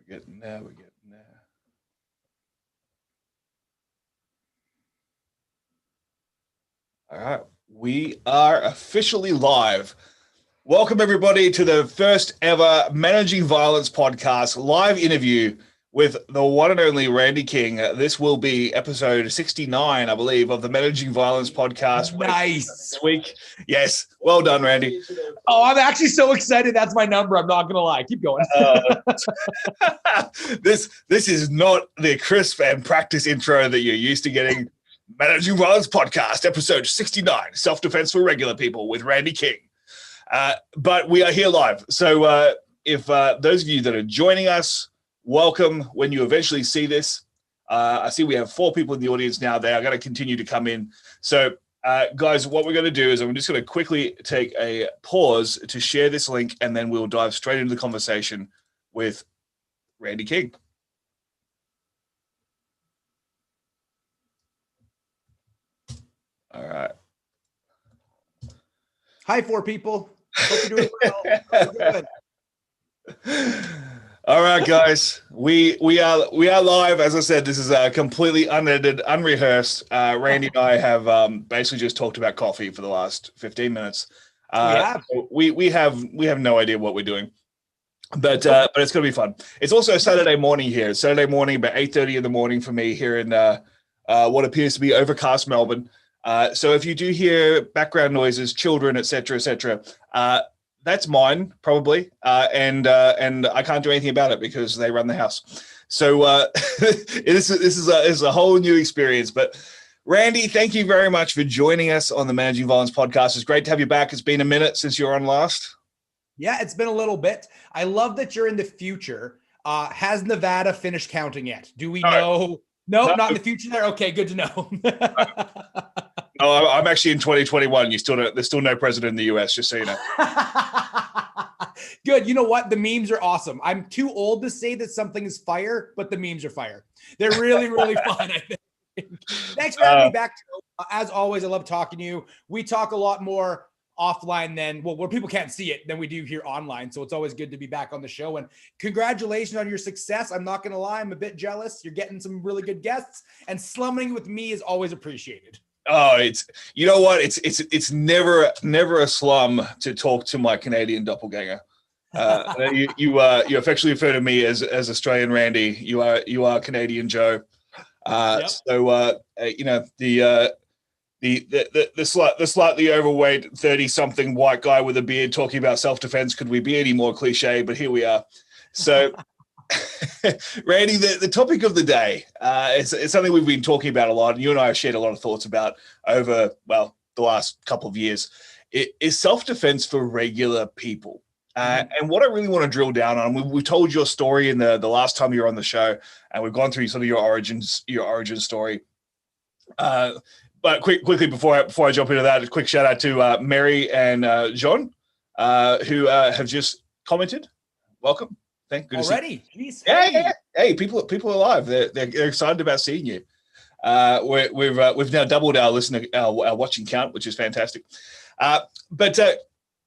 We're getting there. We're getting there. All right. We are officially live. Welcome, everybody, to the first ever Managing Violence podcast live interview with the one and only Randy King. This will be episode 69, I believe, of the Managing Violence podcast. Nice. This week. Yes. Well done, Randy. Oh, I'm actually so excited. That's my number. I'm not going to lie. Keep going. This is not the crisp and practice intro that you're used to getting. Managing Violence podcast, episode 69, self-defense for regular people with Randy King. But we are here live. So if those of you that are joining us, welcome when you eventually see this. I see we have 4 people in the audience now. They are going to continue to come in. So guys, what we're going to do is I'm just going to quickly take a pause to share this link, and then we'll dive straight into the conversation with Randy King. All right. Hi, 4 people. Hope you're doing well. All right, guys. We are live. As I said, this is completely unedited, unrehearsed. Randy and I have basically just talked about coffee for the last 15 minutes. We have no idea what we're doing, but it's gonna be fun. It's also Saturday morning here. It's Saturday morning, about 8:30 in the morning for me here in what appears to be overcast Melbourne. So if you do hear background noises, children, etc., that's mine probably, and I can't do anything about it because they run the house. So this is a whole new experience. But Randy, thank you very much for joining us on the Managing Violence podcast. It's great to have you back. It's been a minute since you were on last. Yeah, it's been a little bit. I love that you're in the future. Has Nevada finished counting yet? Do we know? No, not in the future there. Okay, good to know. No, I'm actually in 2021. There's still no president in the US, just so you know. Good. You know what? The memes are awesome. I'm too old to say that something is fire, but the memes are fire. They're really, really fun, I think. Thanks for having me back. As always, I love talking to you. We talk a lot more offline than, well, where people can't see it than we do here online. So it's always good to be back on the show. And congratulations on your success. I'm not going to lie. I'm a bit jealous. You're getting some really good guests, and slumming with me is always appreciated. Oh, you know what? It's never a slum to talk to my Canadian doppelganger. You affectionately refer to me as Australian Randy. You are Canadian Joe. Yep. So you know, the slightly overweight 30-something white guy with a beard talking about self-defense. Could we be any more cliche? But here we are. So. Randy, the topic of the day it's something we've been talking about a lot, and you and I have shared a lot of thoughts about over, well, the last couple of years. It is self-defense for regular people. And what I really want to drill down on, we told your story in the last time you were on the show, and we've gone through some of your origin story. But quickly before I jump into that, a quick shout out to Mary and John, who have just commented. Welcome. Thank goodness. Already? Jeez, yeah. Hey, people are alive. They're excited about seeing you. We've now doubled our watching count, which is fantastic. But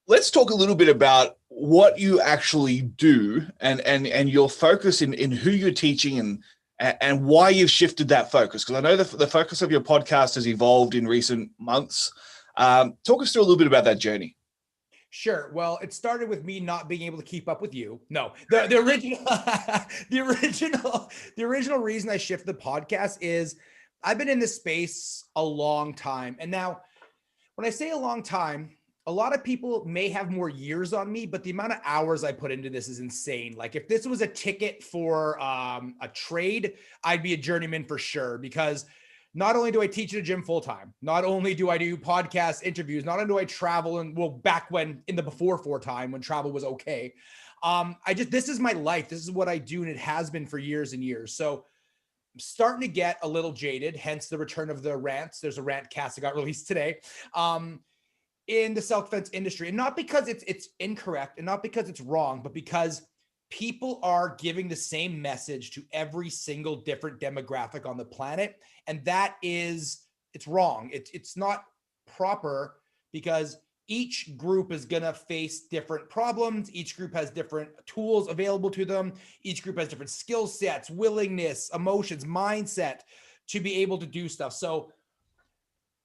let's talk a little bit about what you actually do and your focus in who you're teaching and why you've shifted that focus. Because I know the focus of your podcast has evolved in recent months. Talk us through a little bit about that journey. Sure. Well, it started with me not being able to keep up with you. No, the original reason I shifted the podcast is I've been in this space a long time. And now when I say a long time, a lot of people may have more years on me, but the amount of hours I put into this is insane. Like if this was a ticket for a trade, I'd be a journeyman for sure, because not only do I teach at a gym full time, not only do I do podcast interviews, not only do I travel, and well, back when in the before time when travel was okay. This is my life. This is what I do. And it has been for years and years. So I'm starting to get a little jaded, hence the return of the rants. There's a rant cast that got released today in the self-defense industry. And not because it's incorrect and not because it's wrong, but because people are giving the same message to every single different demographic on the planet. And that is, it's wrong. It's not proper, because each group is going to face different problems. Each group has different tools available to them. Each group has different skill sets, willingness, emotions, mindset to be able to do stuff. So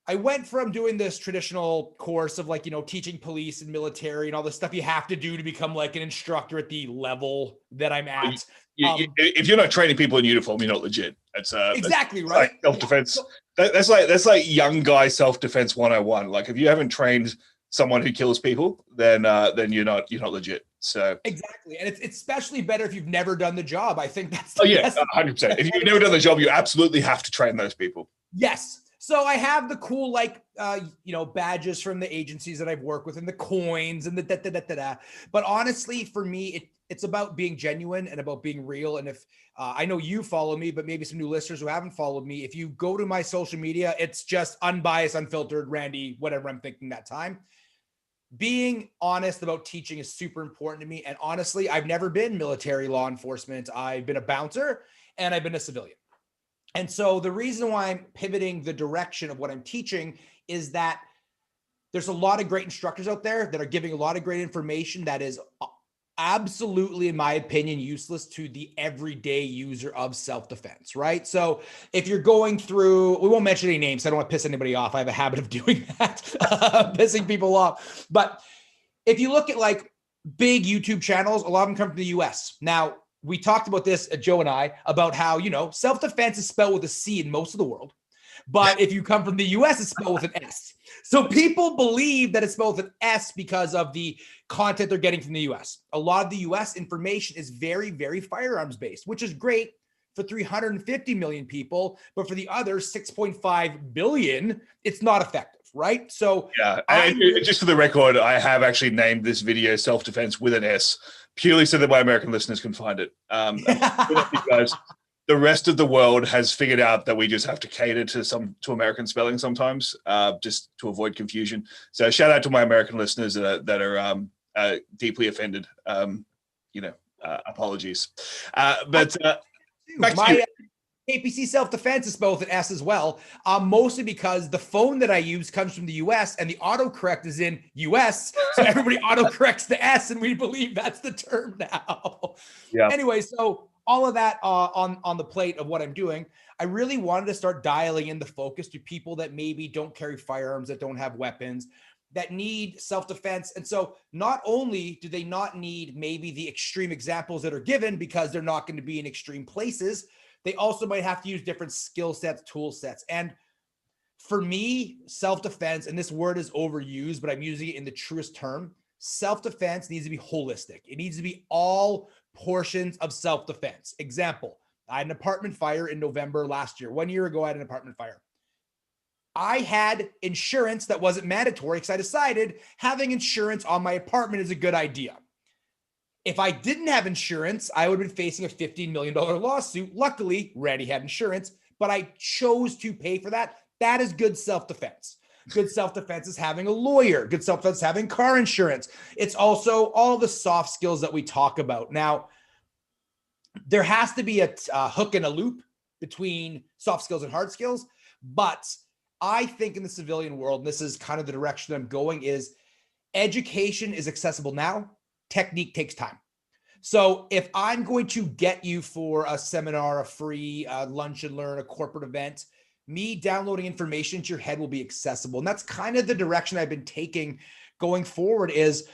I went from doing this traditional course of like, you know, teaching police and military and all the stuff you have to do to become like an instructor at the level that I'm at. If you're not training people in uniform, you're not legit. Exactly that's right. Like self-defense. Yeah. That's like young guy self-defense 101. Like if you haven't trained someone who kills people, then you're not legit. So exactly. And it's especially better if you've never done the job. I think that's 100%. If you've never done the job, you absolutely have to train those people. Yes. So I have the cool, like, you know, badges from the agencies that I've worked with and the coins and the da-da-da-da-da. But honestly, for me, it's about being genuine and about being real. And if I know you follow me, but maybe some new listeners who haven't followed me, if you go to my social media, it's just unbiased, unfiltered, Randy, whatever I'm thinking that time. Being honest about teaching is super important to me. And honestly, I've never been military law enforcement. I've been a bouncer and I've been a civilian. And so the reason why I'm pivoting the direction of what I'm teaching is that there's a lot of great instructors out there that are giving a lot of great information that is absolutely, in my opinion, useless to the everyday user of self-defense, right? So if you're going through, we won't mention any names, so I don't want to piss anybody off. I have a habit of doing that, pissing people off. But if you look at like big YouTube channels, a lot of them come from the US. Now, we talked about this, Joe and I, about how, you know, self-defense is spelled with a C in most of the world. But if you come from the US, it's spelled with an S. So people believe that it's spelled with an S because of the content they're getting from the US. A lot of the US information is very, very firearms based, which is great for 350 million people. But for the other 6.5 billion, it's not effective, right? So yeah, just for the record, I have actually named this video Self-Defense with an S, purely so that my American listeners can find it. Because the rest of the world has figured out that we just have to cater to American spelling sometimes, just to avoid confusion. So shout out to my American listeners that are deeply offended. Apologies. Back to you. KPC self-defense is spelled with an S as well, mostly because the phone that I use comes from the US and the autocorrect is in US. So everybody autocorrects the S and we believe that's the term now. Yeah. Anyway, so all of that on the plate of what I'm doing, I really wanted to start dialing in the focus to people that maybe don't carry firearms, that don't have weapons, that need self-defense. And so not only do they not need maybe the extreme examples that are given because they're not going to be in extreme places, they also might have to use different skill sets, tool sets. And for me, self-defense, and this word is overused, but I'm using it in the truest term, self-defense needs to be holistic. It needs to be all portions of self-defense. Example, I had an apartment fire in November last year. 1 year ago, I had an apartment fire. I had insurance that wasn't mandatory because I decided having insurance on my apartment is a good idea. If I didn't have insurance, I would have been facing a $15 million lawsuit. Luckily, Randy had insurance, but I chose to pay for that. That is good self-defense. Good self-defense is having a lawyer. Good self-defense is having car insurance. It's also all the soft skills that we talk about. Now, there has to be a hook and a loop between soft skills and hard skills, but I think in the civilian world, and this is kind of the direction I'm going, is education is accessible now. Technique takes time. So if I'm going to get you for a seminar, a free lunch and learn, a corporate event, me downloading information to your head will be accessible. And that's kind of the direction I've been taking going forward is,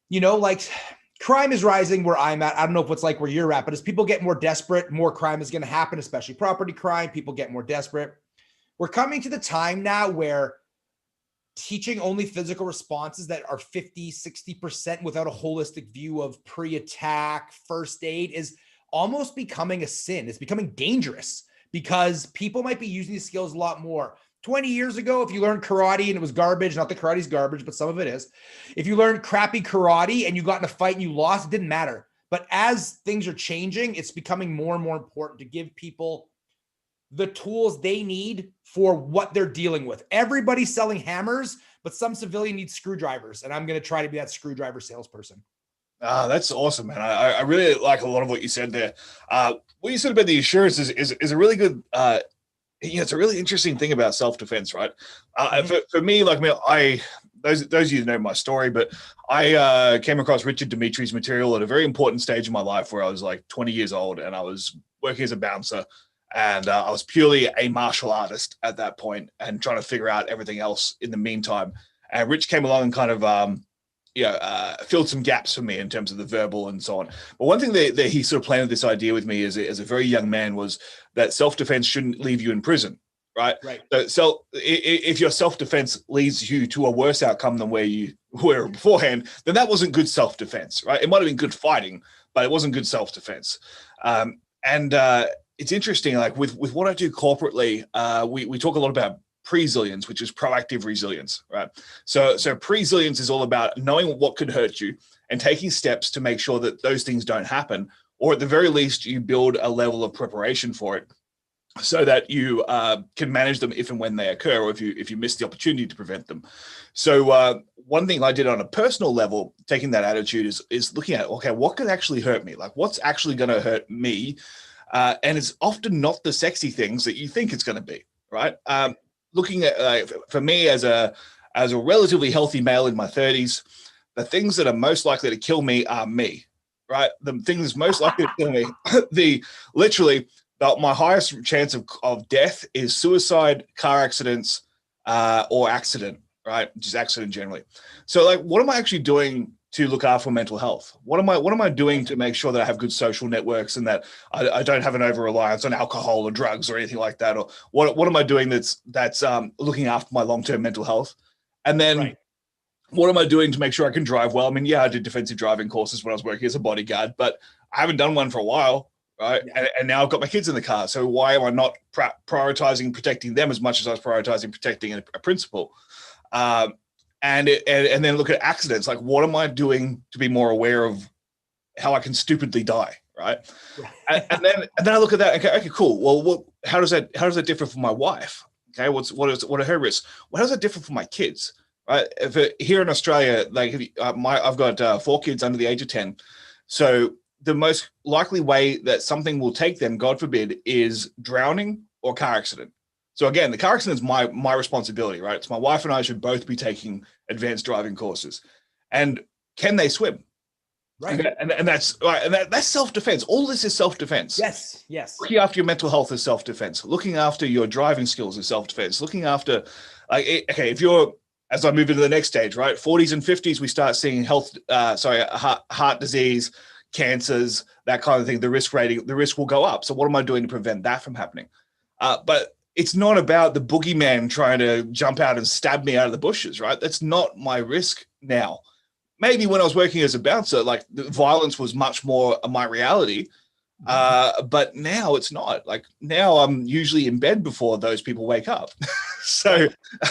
you know, like crime is rising where I'm at. I don't know if it's like where you're at, but as people get more desperate, more crime is going to happen, especially property crime. People get more desperate. We're coming to the time now where teaching only physical responses that are 50, 60% without a holistic view of pre-attack, first aid is almost becoming a sin. It's becoming dangerous because people might be using these skills a lot more. 20 years ago, if you learned karate and it was garbage, not that karate's garbage, but some of it is. If you learned crappy karate and you got in a fight and you lost, it didn't matter. But as things are changing, it's becoming more and more important to give people the tools they need for what they're dealing with. Everybody's selling hammers, but some civilian needs screwdrivers. And I'm going to try to be that screwdriver salesperson. That's awesome, man. I really like a lot of what you said there. What you said about the insurance is a really good, it's a really interesting thing about self-defense, right? For me, like, those of you who know my story, but I came across Richard Dimitri's material at a very important stage in my life where I was like 20 years old and I was working as a bouncer, and I was purely a martial artist at that point and trying to figure out everything else in the meantime. And Rich came along and kind of filled some gaps for me in terms of the verbal and so on. But one thing that he sort of planted this idea with me as a very young man was that self-defense shouldn't leave you in prison. Right. So if your self-defense leads you to a worse outcome than where you were beforehand, then that wasn't good self-defense, right? It might have been good fighting, but it wasn't good self-defense. It's interesting, like with what I do corporately, we talk a lot about presilience, which is proactive resilience, right? So presilience is all about knowing what could hurt you and taking steps to make sure that those things don't happen, or at the very least, you build a level of preparation for it, so that you can manage them if and when they occur, or if you miss the opportunity to prevent them. So one thing I did on a personal level, taking that attitude, is looking at, okay, what could actually hurt me? Like, what's actually going to hurt me? And it's often not the sexy things that you think it's going to be, right? Looking at, for me as a relatively healthy male in my 30s, the things that are most likely to kill me are me, right? The things most likely to kill me, my highest chance of death is suicide, car accidents, or accident, right? Just accident generally. So, like, what am I actually doing to look after mental health? What am I doing to make sure that I have good social networks and that I don't have an over-reliance on alcohol or drugs or anything like that? Or what am I doing that's looking after my long-term mental health? And then what am I doing to make sure I can drive well? I mean, yeah, I did defensive driving courses when I was working as a bodyguard, but I haven't done one for a while. Right. Yeah. And now I've got my kids in the car. So why am I not prioritizing protecting them as much as I was prioritizing protecting a principal? And then look at accidents. Like, what am I doing to be more aware of how I can stupidly die? Right. and then I look at that. Okay, cool. Well, how does that differ from my wife? Okay. What are her risks? Well, how does that differ from my kids? Right. Here in Australia, like I've got 4 kids under the age of 10. So the most likely way that something will take them, God forbid, is drowning or car accident. So again, the car accident is my responsibility, right? It's my wife and I should both be taking advanced driving courses. And can they swim? Right. And that's right. And that's self-defense. All this is self-defense. Yes. Looking after your mental health is self-defense. Looking after your driving skills is self-defense. Looking after, if you're, as I move into the next stage, right? 40s and 50s, we start seeing heart disease, cancers, that kind of thing. The risk will go up. So what am I doing to prevent that from happening? But it's not about the boogeyman trying to jump out and stab me out of the bushes, right? That's not my risk now. Maybe when I was working as a bouncer, like, the violence was much more my reality. But now it's not. Like, now I'm usually in bed before those people wake up. So,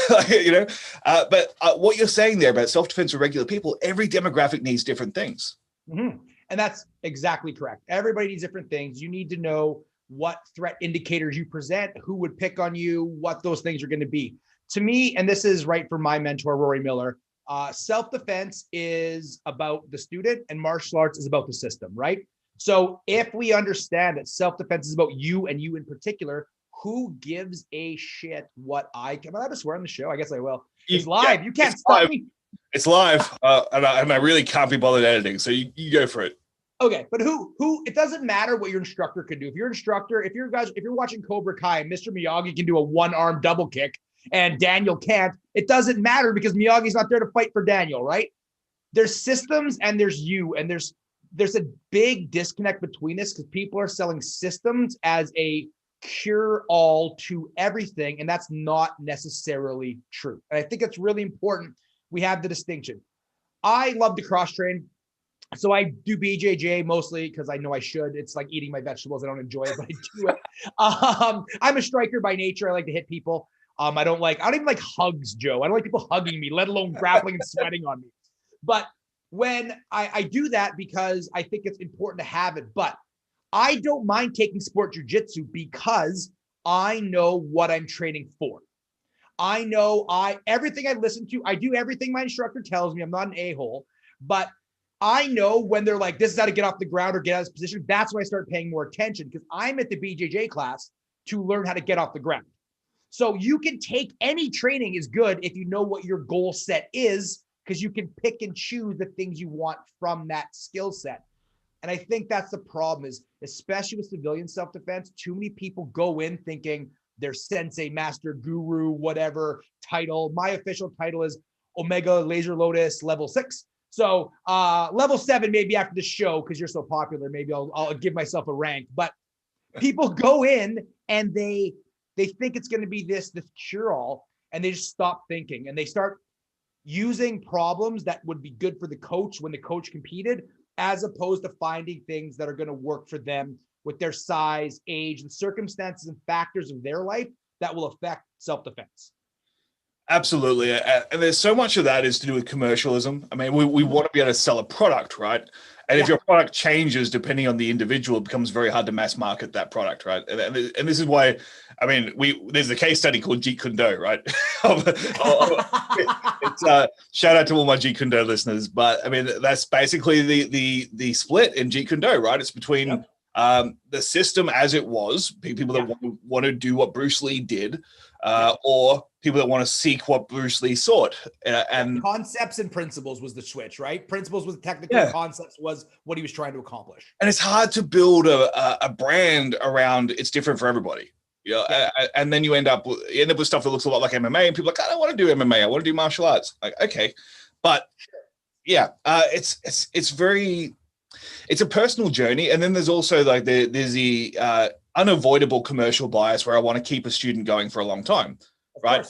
but what you're saying there about self-defense for regular people, every demographic needs different things. Mm-hmm. And that's exactly correct. Everybody needs different things. You need to know what threat indicators you present, who would pick on you, what those things are going to be. To me, and this is right for my mentor, Rory Miller, self-defense is about the student and martial arts is about the system, right? So if we understand that self-defense is about you and you in particular, who gives a shit what I can? Am I allowed to swear on the show? I guess I will. It's live. Yeah, you can't stop me. It's live, and I really can't be bothered editing. So you go for it. Okay, but who? It doesn't matter what your instructor can do. If you're watching Cobra Kai, Mr. Miyagi can do a 1-arm double kick, and Daniel can't. It doesn't matter because Miyagi's not there to fight for Daniel, right? There's systems and there's you, and there's a big disconnect between this because people are selling systems as a cure-all to everything, and that's not necessarily true. And I think it's really important we have the distinction. I love to cross-train. So I do BJJ mostly because I know I should. It's like eating my vegetables. I don't enjoy it, but I do it. I'm a striker by nature. I like to hit people. I don't even like hugs, Joe. I don't like people hugging me, let alone grappling and sweating on me. But when I do that because I think it's important to have it, but I don't mind taking sport jujitsu because I know what I'm training for. I know everything I listen to, I do everything my instructor tells me. I'm not an a-hole, but I know when they're like, this is how to get off the ground or get out of this position. That's when I start paying more attention because I'm at the BJJ class to learn how to get off the ground. So you can take any training is good if you know what your goal set is, because you can pick and choose the things you want from that skill set. And I think that's the problem is, especially with civilian self-defense, too many people go in thinking they're sensei, master, guru, whatever title. My official title is Omega Laser Lotus level 6. So level 7, maybe after the show, because you're so popular, maybe I'll give myself a rank. But people go in and they think it's going to be this cure-all, and they just stop thinking, and they start using problems that would be good for the coach when the coach competed, as opposed to finding things that are going to work for them with their size, age, and circumstances and factors of their life that will affect self-defense. Absolutely. And there's so much of that is to do with commercialism. I mean, we want to be able to sell a product, right? And if your product changes depending on the individual, it becomes very hard to mass market that product, right? And this is why, I mean, there's a case study called Jeet Kune Do, right? Shout out to all my Jeet Kune Do listeners, but I mean, that's basically the split in Jeet Kune Do, right? It's between the system as it was, people that want to do what Bruce Lee did, or people that want to seek what Bruce Lee sought. And concepts and principles was the switch, right? Principles was technical, concepts was what he was trying to accomplish. And it's hard to build a brand around it's different for everybody. And then you end up with stuff that looks a lot like MMA, and people are like, I don't want to do MMA, I want to do martial arts. Like, okay. But it's a personal journey. And then there's also like there's the unavoidable commercial bias where I want to keep a student going for a long time, right?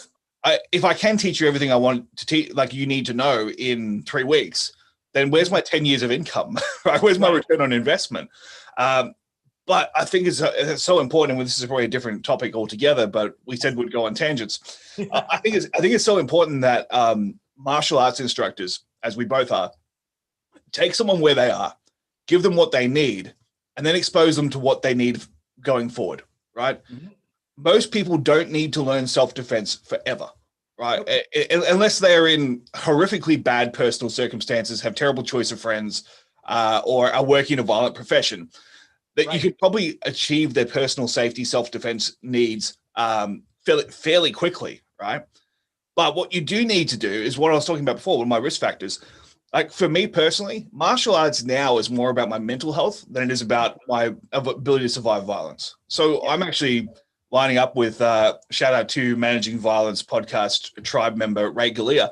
If I can teach you everything I want to teach, like you need to know in 3 weeks, then where's my 10 years of income, right? Where's my return on investment? But I think it's so important, and this is probably a different topic altogether, but we said we'd go on tangents. I think it's so important that martial arts instructors, as we both are, take someone where they are, give them what they need, and then expose them to what they need going forward, right? Mm-hmm. Most people don't need to learn self-defense forever, right? Unless they're in horrifically bad personal circumstances, have terrible choice of friends, or are working in a violent profession, that you could probably achieve their personal safety, self-defense needs fairly quickly, right? But what you do need to do is what I was talking about before, one of my risk factors. Like for me personally, martial arts now is more about my mental health than it is about my ability to survive violence. So I'm actually lining up with, shout out to Managing Violence podcast tribe member, Ray Galea.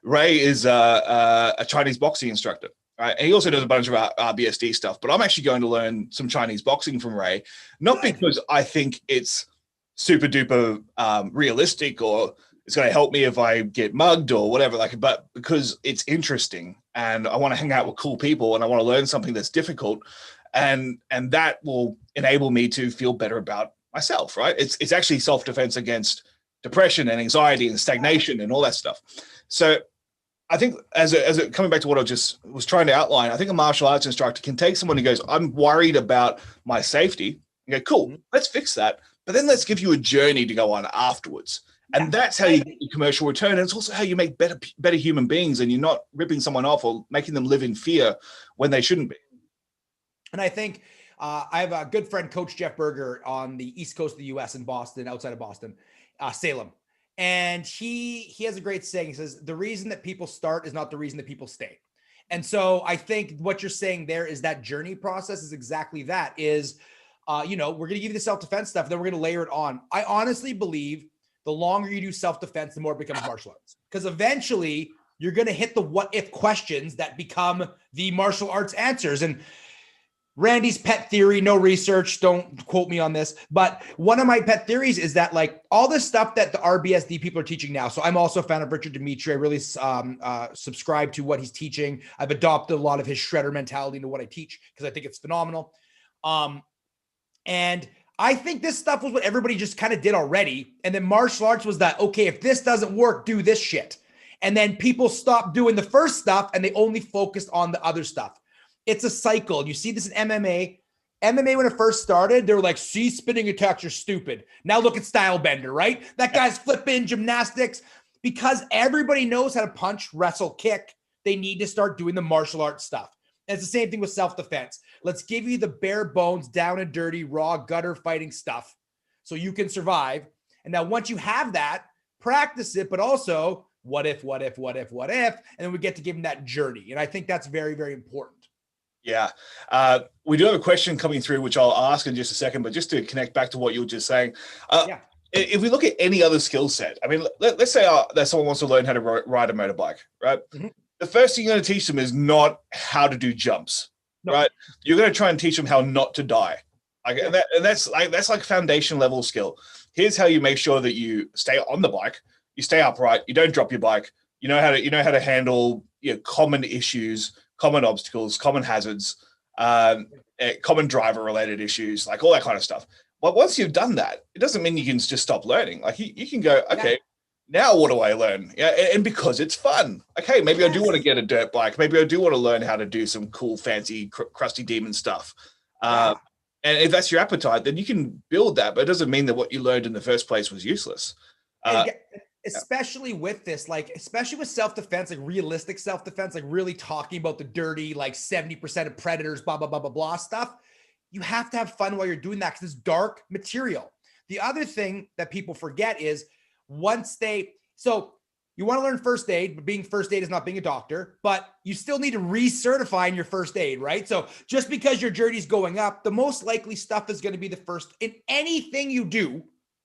Ray is a Chinese boxing instructor, right? And he also does a bunch of RBSD stuff, but I'm actually going to learn some Chinese boxing from Ray, not because I think it's super duper realistic or it's going to help me if I get mugged or whatever, but because it's interesting and I want to hang out with cool people and I want to learn something that's difficult, and that will enable me to feel better about myself, right? It's actually self-defense against depression and anxiety and stagnation and all that stuff. So I think as coming back to what I just was trying to outline, I think a martial arts instructor can take someone who goes, I'm worried about my safety, and go, cool, let's fix that. But then let's give you a journey to go on afterwards. And that's how you get your commercial return. And it's also how you make better human beings, and you're not ripping someone off or making them live in fear when they shouldn't be. And I think I have a good friend, Coach Jeff Berger, on the East Coast of the U.S. in Boston, outside of Boston, Salem. And he has a great saying. He says, the reason that people start is not the reason that people stay. And so I think what you're saying there is that journey process is exactly that is, we're going to give you the self-defense stuff, then we're going to layer it on. I honestly believe the longer you do self-defense, the more it becomes martial arts. Because eventually you're going to hit the what-if questions that become the martial arts answers. And Randy's pet theory, no research, don't quote me on this, but one of my pet theories is that like all this stuff that the RBSD people are teaching now. So I'm also a fan of Richard Dimitri. I really subscribe to what he's teaching. I've adopted a lot of his shredder mentality into what I teach because I think it's phenomenal. And I think this stuff was what everybody just kind of did already. And then martial arts was that, okay, if this doesn't work, do this shit. And then people stopped doing the first stuff and they only focused on the other stuff. It's a cycle. You see this in MMA. MMA, when it first started, they were like, see, spinning attacks are stupid. Now look at Style Bender, right? That guy's flipping gymnastics. Because everybody knows how to punch, wrestle, kick, they need to start doing the martial arts stuff. And it's the same thing with self-defense. Let's give you the bare bones, down and dirty, raw, gutter fighting stuff so you can survive. And now once you have that, practice it, but also what if, and then we get to give them that journey. And I think that's very, very important. Yeah. We do have a question coming through, which I'll ask in just a second, but just to connect back to what you were just saying, if we look at any other skill set, I mean, let's say that someone wants to learn how to ride a motorbike, right? Mm-hmm. The first thing you're going to teach them is not how to do jumps, right? You're going to try and teach them how not to die. And that's like foundation level skill. Here's how you make sure that you stay on the bike, you stay upright, you don't drop your bike, you know how to handle common issues, common obstacles, common hazards, common driver related issues, like all that kind of stuff. But once you've done that, it doesn't mean you can just stop learning. Like you can go, okay, now what do I learn? Yeah, and because it's fun. Okay, maybe I do want to get a dirt bike. Maybe I do want to learn how to do some cool, fancy, crusty demon stuff. And if that's your appetite, then you can build that. But it doesn't mean that what you learned in the first place was useless. Especially with this, like, especially with self-defense, like realistic self-defense, like really talking about the dirty, like 70% of predators, blah, blah, blah, blah, blah stuff. You have to have fun while you're doing that because it's dark material. The other thing that people forget is so you want to learn first aid, but being first aid is not being a doctor, but you still need to recertify in your first aid, right? So just because your journey is going up, the most likely stuff is going to be the first in anything you do,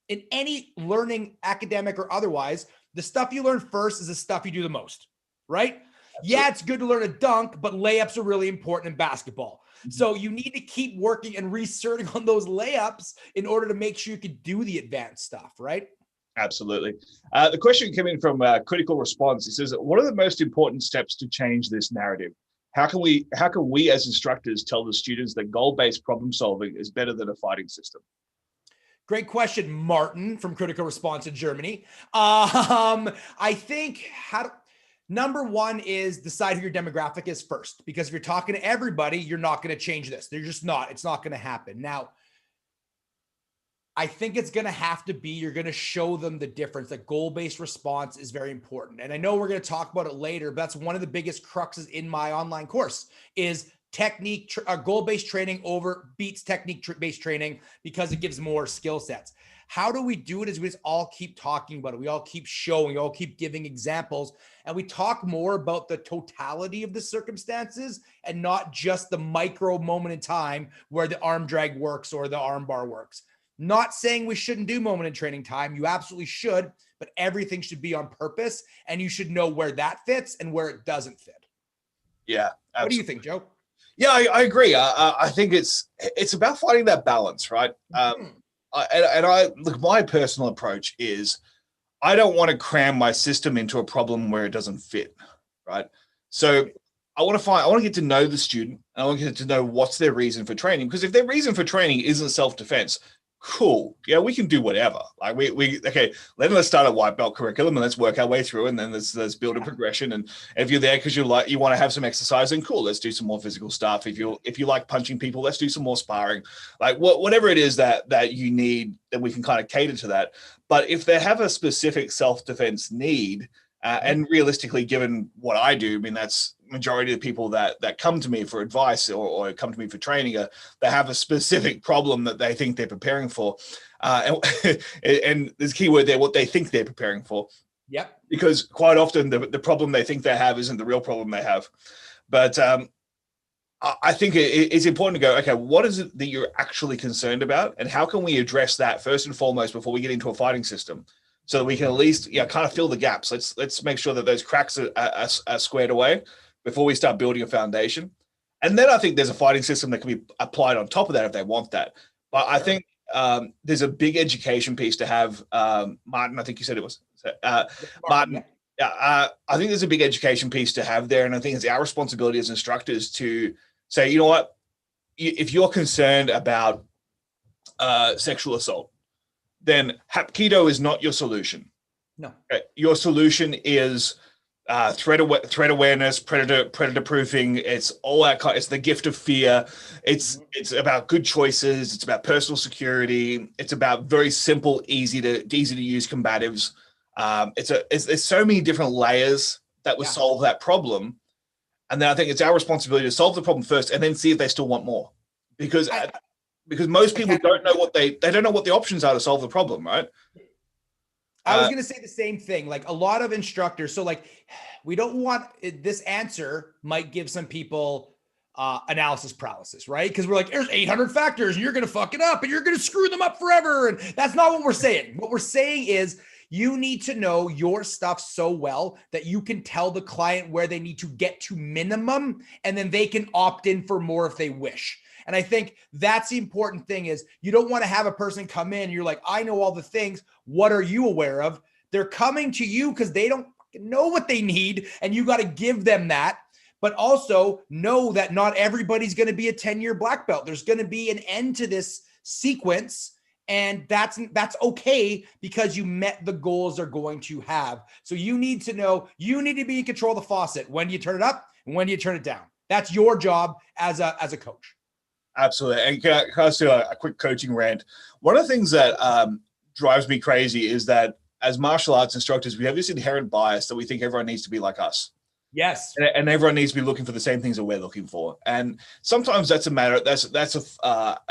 in any learning, academic or otherwise. The stuff you learn first is the stuff you do the most, right? Absolutely. Yeah, it's good to learn a dunk, but layups are really important in basketball. Mm-hmm. So you need to keep working and researching on those layups in order to make sure you can do the advanced stuff, right? Absolutely. The question came in from Critical Response. It says, what are the most important steps to change this narrative? How can we as instructors tell the students that goal-based problem solving is better than a fighting system? Great question, Martin from Critical Response in Germany. I think number one is decide who your demographic is first, because if you're talking to everybody, you're not going to change this. They're just not. It's not going to happen. Now, I think it's going to have to be, you're going to show them the difference. That goal-based response is very important. And I know we're going to talk about it later, but that's one of the biggest cruxes in my online course is technique, goal-based training beats technique-based training because it gives more skill sets. How do we do it is we just all keep talking about it. We all keep showing, we all keep giving examples, and we talk more about the totality of the circumstances and not just the micro moment in time where the arm drag works or the arm bar works. Not saying we shouldn't do moment in training time. You absolutely should, but everything should be on purpose and you should know where that fits and where it doesn't fit. Yeah. Absolutely. What do you think, Joe? Yeah, I agree. I think it's about finding that balance, right? Look, my personal approach is I don't want to cram my system into a problem where it doesn't fit, right? So I want to get to know the student and I want to get to know what's their reason for training. Because if their reason for training isn't self-defense, cool. Yeah, we can do whatever. Like let's start a white belt curriculum and let's work our way through, and then let's build a progression. And if you're there because you want to have some exercise, then cool, let's do some more physical stuff. If you like punching people, let's do some more sparring. Like whatever it is that you need, that we can kind of cater to that. But if they have a specific self-defense need, and realistically, given what I do, I mean, that's majority of the people that come to me for advice or come to me for training, they have a specific problem that they think they're preparing for. And there's a key word there, what they think they're preparing for. Yep. Because quite often the problem they think they have isn't the real problem they have. But I think it's important to go, okay, what is it that you're actually concerned about? And how can we address that first and foremost before we get into a fighting system? So that we can at least kind of fill the gaps. Let's make sure that those cracks are squared away before we start building a foundation. And then I think there's a fighting system that can be applied on top of that if they want that. But I think there's a big education piece to have. Martin, I think you said it was. Martin, I think there's a big education piece to have there. And I think it's our responsibility as instructors to say, you know what, if you're concerned about sexual assault, then Hapkido is not your solution. No. Okay. Your solution is threat awareness, predator proofing. It's all that kind. It's the gift of fear. It's about good choices. It's about personal security. It's about very simple, easy to use combatives. There's so many different layers that would solve that problem. And then I think it's our responsibility to solve the problem first, and then see if they still want more, because most people don't know what they don't know what the options are to solve the problem, right? I was going to say the same thing. Like a lot of instructors. So like, we don't want this answer might give some people analysis paralysis, right? Because we're like, there's 800 factors and you're going to fuck it up and you're going to screw them up forever. And that's not what we're saying. What we're saying is you need to know your stuff so well that you can tell the client where they need to get to minimum, and then they can opt in for more if they wish. And I think that's the important thing is you don't want to have a person come in and you're like, I know all the things. What are you aware of? They're coming to you because they don't know what they need, and you got to give them that. But also know that not everybody's going to be a 10-year black belt. There's going to be an end to this sequence, and that's okay because you met the goals they're going to have. So you need to know, you need to be in control of the faucet. When do you turn it up and when do you turn it down? That's your job as a coach. Absolutely. And can I just do a quick coaching rant? One of the things that drives me crazy is that as martial arts instructors, we have this inherent bias that we think everyone needs to be like us. Yes. And everyone needs to be looking for the same things that we're looking for. And sometimes that's a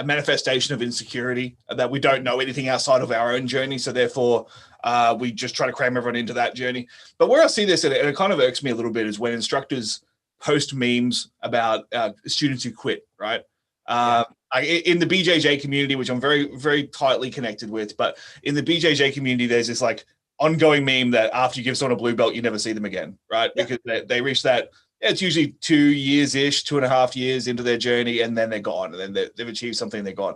manifestation of insecurity, that we don't know anything outside of our own journey. So therefore, we just try to cram everyone into that journey. But where I see this, and it kind of irks me a little bit, is when instructors post memes about students who quit, right? In the BJJ community, which I'm very, very tightly connected with, but in the BJJ community, there's this like ongoing meme that after you give someone a blue belt, you never see them again, right? Yeah. Because they reach that, it's usually 2 years-ish, 2.5 years into their journey, and then they're gone, and then they've achieved something, and they're gone.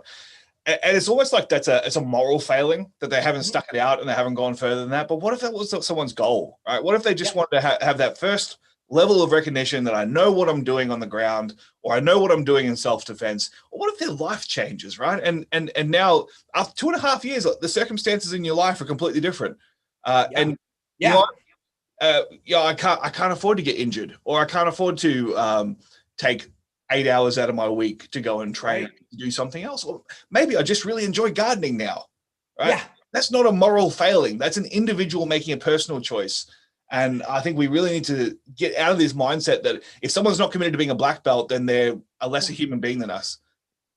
And it's almost like it's a moral failing that they haven't stuck it out and they haven't gone further than that. But what if that was someone's goal, right? What if they just wanted to have that first level of recognition that I know what I'm doing on the ground, or I know what I'm doing in self-defense? Or what if their life changes, right? And now after 2.5 years, the circumstances in your life are completely different. You know, I can't afford to get injured, or I can't afford to take 8 hours out of my week to go and train, to do something else. Or maybe I just really enjoy gardening now, right? Yeah. That's not a moral failing. That's an individual making a personal choice. And I think we really need to get out of this mindset that if someone's not committed to being a black belt, then they're a lesser human being than us.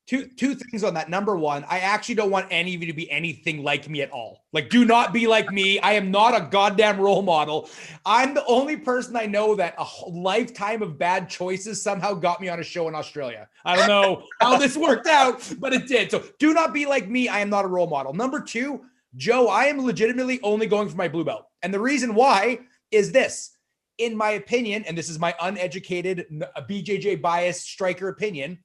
Two things on that. Number one, I actually don't want any of you to be anything like me at all. Like, do not be like me. I am not a goddamn role model. I'm the only person I know that a lifetime of bad choices somehow got me on a show in Australia. I don't know how this worked out, but it did. So do not be like me. I am not a role model. Number two, Joe, I am legitimately only going for my blue belt. And the reason why is this, in my opinion, and this is my uneducated BJJ biased striker opinion,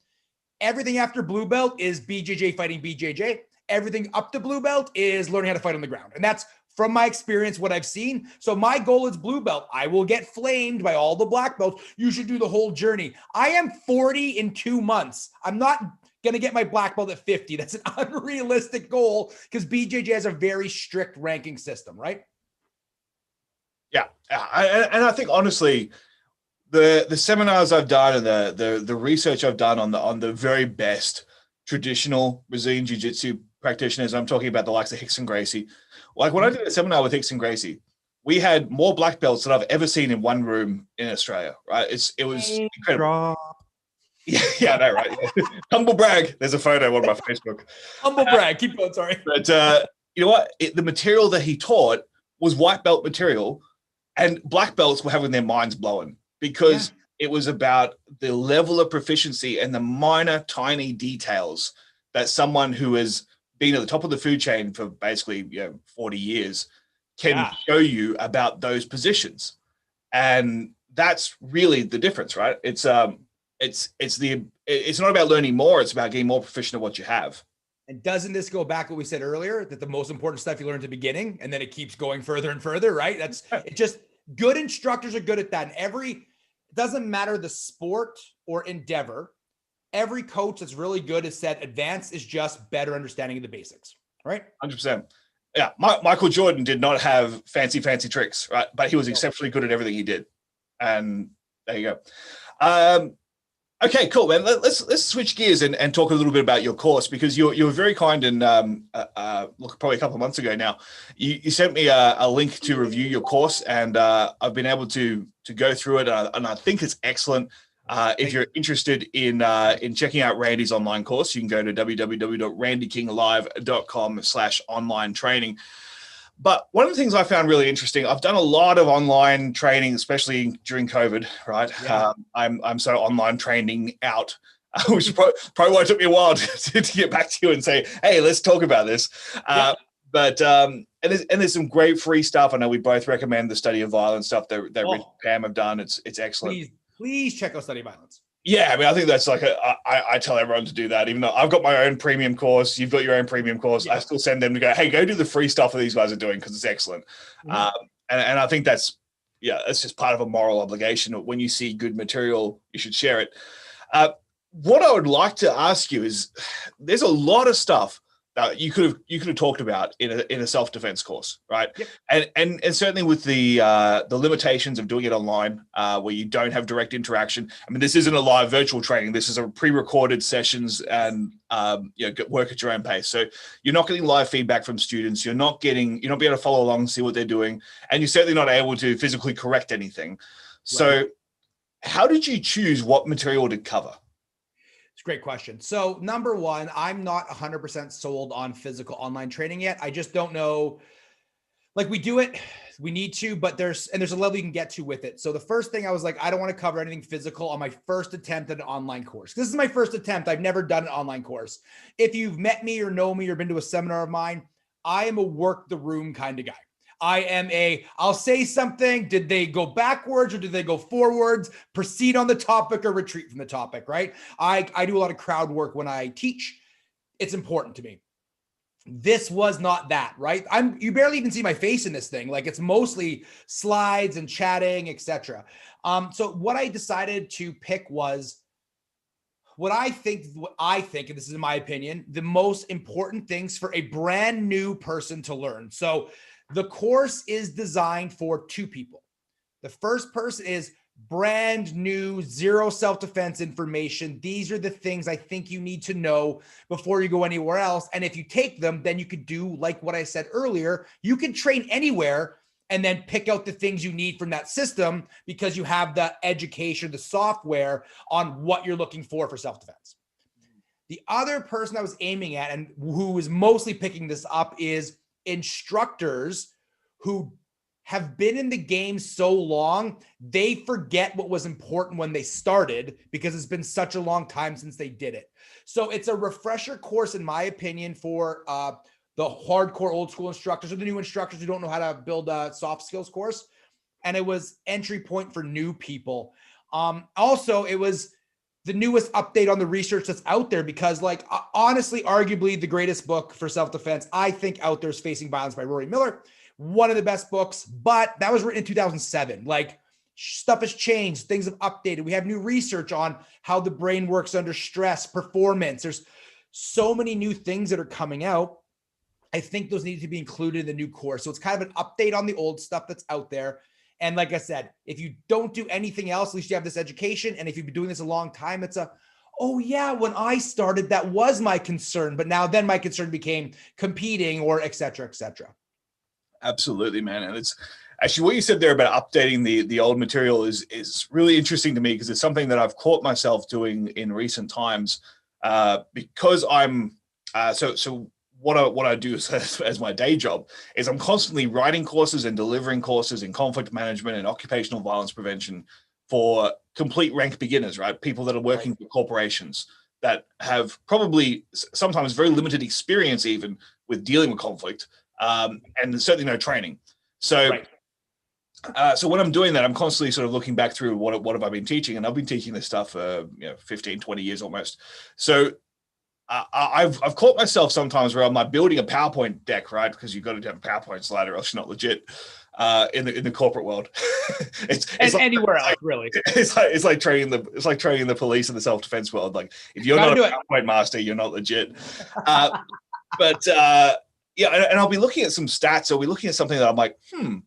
everything after blue belt is BJJ fighting BJJ. Everything up to blue belt is learning how to fight on the ground. And that's from my experience, what I've seen. So my goal is blue belt. I will get flamed by all the black belts. You should do the whole journey. I am 40 in 2 months. I'm not going to get my black belt at 50. That's an unrealistic goal because BJJ has a very strict ranking system, right? Yeah. And I think honestly, the seminars I've done and the research I've done on the very best traditional Brazilian Jiu-Jitsu practitioners, I'm talking about the likes of Rickson Gracie. Like when I did a seminar with Rickson Gracie, we had more black belts than I've ever seen in one room in Australia, right? It was incredible. Yeah, I know, right? Humble brag. There's a photo on my Facebook. Humble brag. Keep going, sorry. But you know what? The material that he taught was white belt material, and black belts were having their minds blown because it was about the level of proficiency and the minor, tiny details that someone who has been at the top of the food chain for basically 40 years can show you about those positions. And that's really the difference, right? It's not about learning more. It's about getting more proficient at what you have. And doesn't this go back to what we said earlier, that the most important stuff you learn at the beginning, and then it keeps going further and further, right? That's it. Just good instructors are good at that. And it doesn't matter the sport or endeavor. Every coach that's really good has said advanced is just better understanding of the basics, right? 100%. Yeah. Michael Jordan did not have fancy tricks, right? But he was exceptionally good at everything he did. And there you go. Okay, cool, man. Let's switch gears and talk a little bit about your course, because you were very kind and look, probably a couple of months ago now, you sent me a link to review your course, and I've been able to go through it, and I think it's excellent. If you're interested in checking out Randy's online course, you can go to www.randykinglive.com/online training. But one of the things I found really interesting, I've done a lot of online training, especially during COVID, right? Yeah. I'm so online training out, which probably why it took me a while to get back to you and say, hey, let's talk about this. But and there's some great free stuff. I know we both recommend the Study of Violence stuff that Rich and Pam have done. It's excellent. Please check out Study of Violence. Yeah, I mean, I think that's like I tell everyone to do that, even though I've got my own premium course, you've got your own premium course. I still send them to go, hey, go do the free stuff that these guys are doing because it's excellent. And I think that's just part of a moral obligation. When you see good material, you should share it. What I would like to ask you is, there's a lot of stuff that you could have talked about in a self-defense course, right? And certainly with the limitations of doing it online, where you don't have direct interaction. I mean, this isn't a live virtual training. This is a pre-recorded sessions and work at your own pace. So you're not getting live feedback from students. You're not being able to follow along and see what they're doing, and you're certainly not able to physically correct anything. So how did you choose what material to cover? It's a great question. So number one, I'm not 100% sold on physical online training yet. I just don't know. Like, we do it, we need to, but there's a level you can get to with it. So the first thing I was like, I don't want to cover anything physical on my first attempt at an online course. This is my first attempt. I've never done an online course. If you've met me or know me or been to a seminar of mine, I am a work the room kind of guy. I'll say something. Did they go backwards or did they go forwards? Proceed on the topic or retreat from the topic, right? I do a lot of crowd work when I teach. It's important to me. This was not that, right? You barely even see my face in this thing. Like, it's mostly slides and chatting, etc. So what I decided to pick was what I think, and this is in my opinion, the most important things for a brand new person to learn. So the course is designed for two people. The first person is brand new, zero self-defense information. These are the things I think you need to know before you go anywhere else. And if you take them, then you could do like what I said earlier. You can train anywhere and then pick out the things you need from that system because you have the education, the software on what you're looking for self-defense. The other person I was aiming at and who was mostly picking this up is instructors who have been in the game so long, they forget what was important when they started because it's been such a long time since they did it. So it's a refresher course, in my opinion, for the hardcore old school instructors or the new instructors who don't know how to build a soft skills course. And it was entry point for new people. Also, it was the newest update on the research that's out there because, like, honestly, arguably the greatest book for self-defense, I think, out there is Facing Violence by Rory Miller. One of the best books, but that was written in 2007. Like, stuff has changed. Things have updated. We have new research on how the brain works under stress, performance. There's so many new things that are coming out. I think those need to be included in the new course. So it's kind of an update on the old stuff that's out there. And like I said, if you don't do anything else, at least you have this education. And if you've been doing this a long time, it's oh yeah, when I started, that was my concern. But now then my concern became competing or et cetera, et cetera. Absolutely, man. And it's actually what you said there about updating the old material is really interesting to me because it's something that I've caught myself doing in recent times because I'm so what I do as my day job is I'm constantly writing courses and delivering courses in conflict management and occupational violence prevention for complete rank beginners, right? People that are working for corporations that have probably sometimes very limited experience even with dealing with conflict and certainly no training. So so when I'm doing that, I'm constantly sort of looking back through what have I been teaching, and I've been teaching this stuff for 15, 20 years almost. So I've caught myself sometimes where I'm like building a PowerPoint deck, right? Because you've got to have a PowerPoint slide or else you're not legit in the corporate world. it's like, anywhere else, really. It's like training the police in the self-defense world. Like, if you're not a PowerPoint master, you're not legit. But and I'll be looking at some stats, or we're looking at something that I'm like, when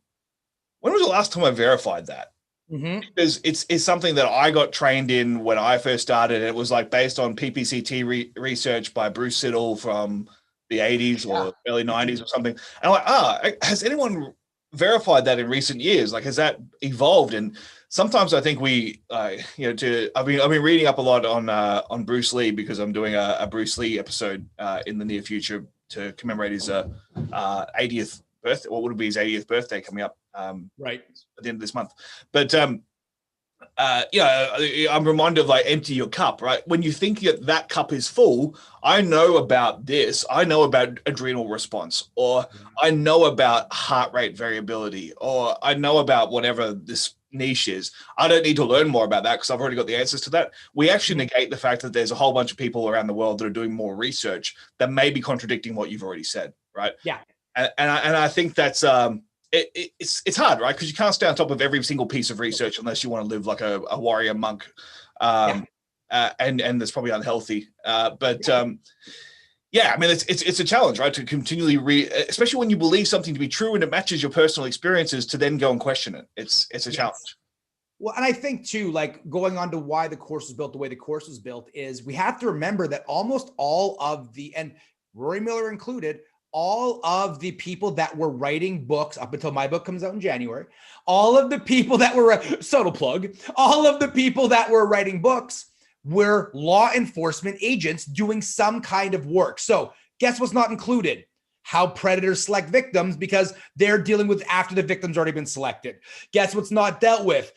was the last time I verified that? Because it's something that I got trained in when I first started. It was like based on PPCT research by Bruce Siddle from the 80s or early 90s or something. And I'm like, has anyone verified that in recent years? Like, has that evolved? And sometimes I think I've been reading up a lot on Bruce Lee because I'm doing a Bruce Lee episode in the near future to commemorate his 80th birthday. What would be his 80th birthday coming up? Right at the end of this month. But I'm reminded of like empty your cup, right? When you think that cup is full, I know about this. I know about adrenal response, or I know about heart rate variability, or I know about whatever this niche is. I don't need to learn more about that because I've already got the answers to that. We actually negate the fact that there's a whole bunch of people around the world that are doing more research that may be contradicting what you've already said, right? Yeah. And I think that's it's hard, right? Because you can't stay on top of every single piece of research unless you want to live like a warrior monk, and that's probably unhealthy. I mean, it's a challenge, right? To continually especially when you believe something to be true and it matches your personal experiences, to then go and question it. It's a challenge. Well, and I think too, like going on to why the course was built the way the course was built is we have to remember that almost all of and Rory Miller included, all of the people that were writing books up until my book comes out in January, all of the people that were, subtle plug, all of the people that were writing books were law enforcement agents doing some kind of work. So guess what's not included? How predators select victims, because they're dealing with after the victim's already been selected. Guess what's not dealt with?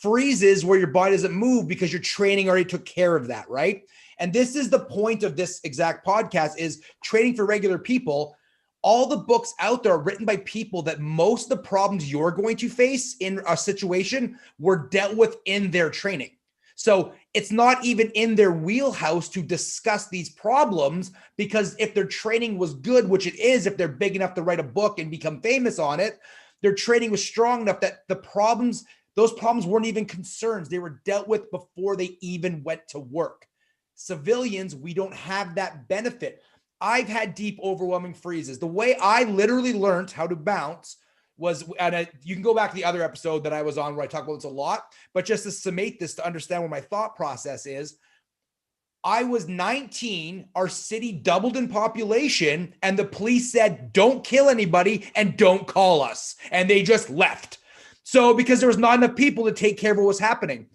Freezes where your body doesn't move because your training already took care of that, right? And this is the point of this exact podcast, is training for regular people. All the books out there are written by people that most of the problems you're going to face in a situation were dealt with in their training. So it's not even in their wheelhouse to discuss these problems, because if their training was good, which it is, if they're big enough to write a book and become famous on it, their training was strong enough that those problems weren't even concerns. They were dealt with before they even went to work. Civilians, we don't have that benefit. I've had deep, overwhelming freezes. The way I literally learned how to bounce was, and you can go back to the other episode that I was on where I talk about this a lot, but just to summate this, to understand what my thought process is, I was 19, our city doubled in population, and the police said, don't kill anybody and don't call us. And they just left. So because there was not enough people to take care of what was happening,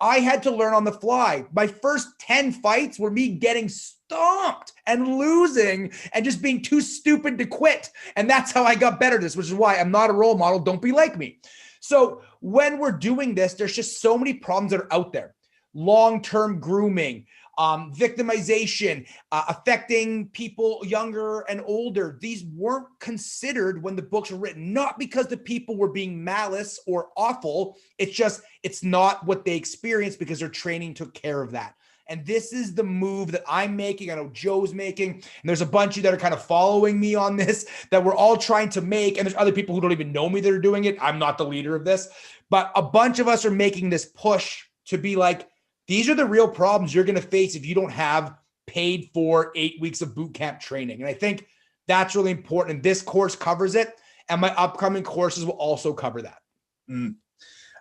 I had to learn on the fly. My first 10 fights were me getting stomped and losing and just being too stupid to quit. And that's how I got better at this, which is why I'm not a role model. Don't be like me. So when we're doing this, there's just so many problems that are out there. Long-term grooming, victimization, affecting people younger and older. These weren't considered when the books were written, not because the people were being malice or awful. It's just, it's not what they experienced because their training took care of that. And this is the move that I'm making. I know Joe's making, and there's a bunch of you that are kind of following me on this that we're all trying to make. And there's other people who don't even know me that are doing it. I'm not the leader of this, but a bunch of us are making this push to be like, these are the real problems you're going to face if you don't have paid for 8 weeks of boot camp training. And I think that's really important. And this course covers it. And my upcoming courses will also cover that.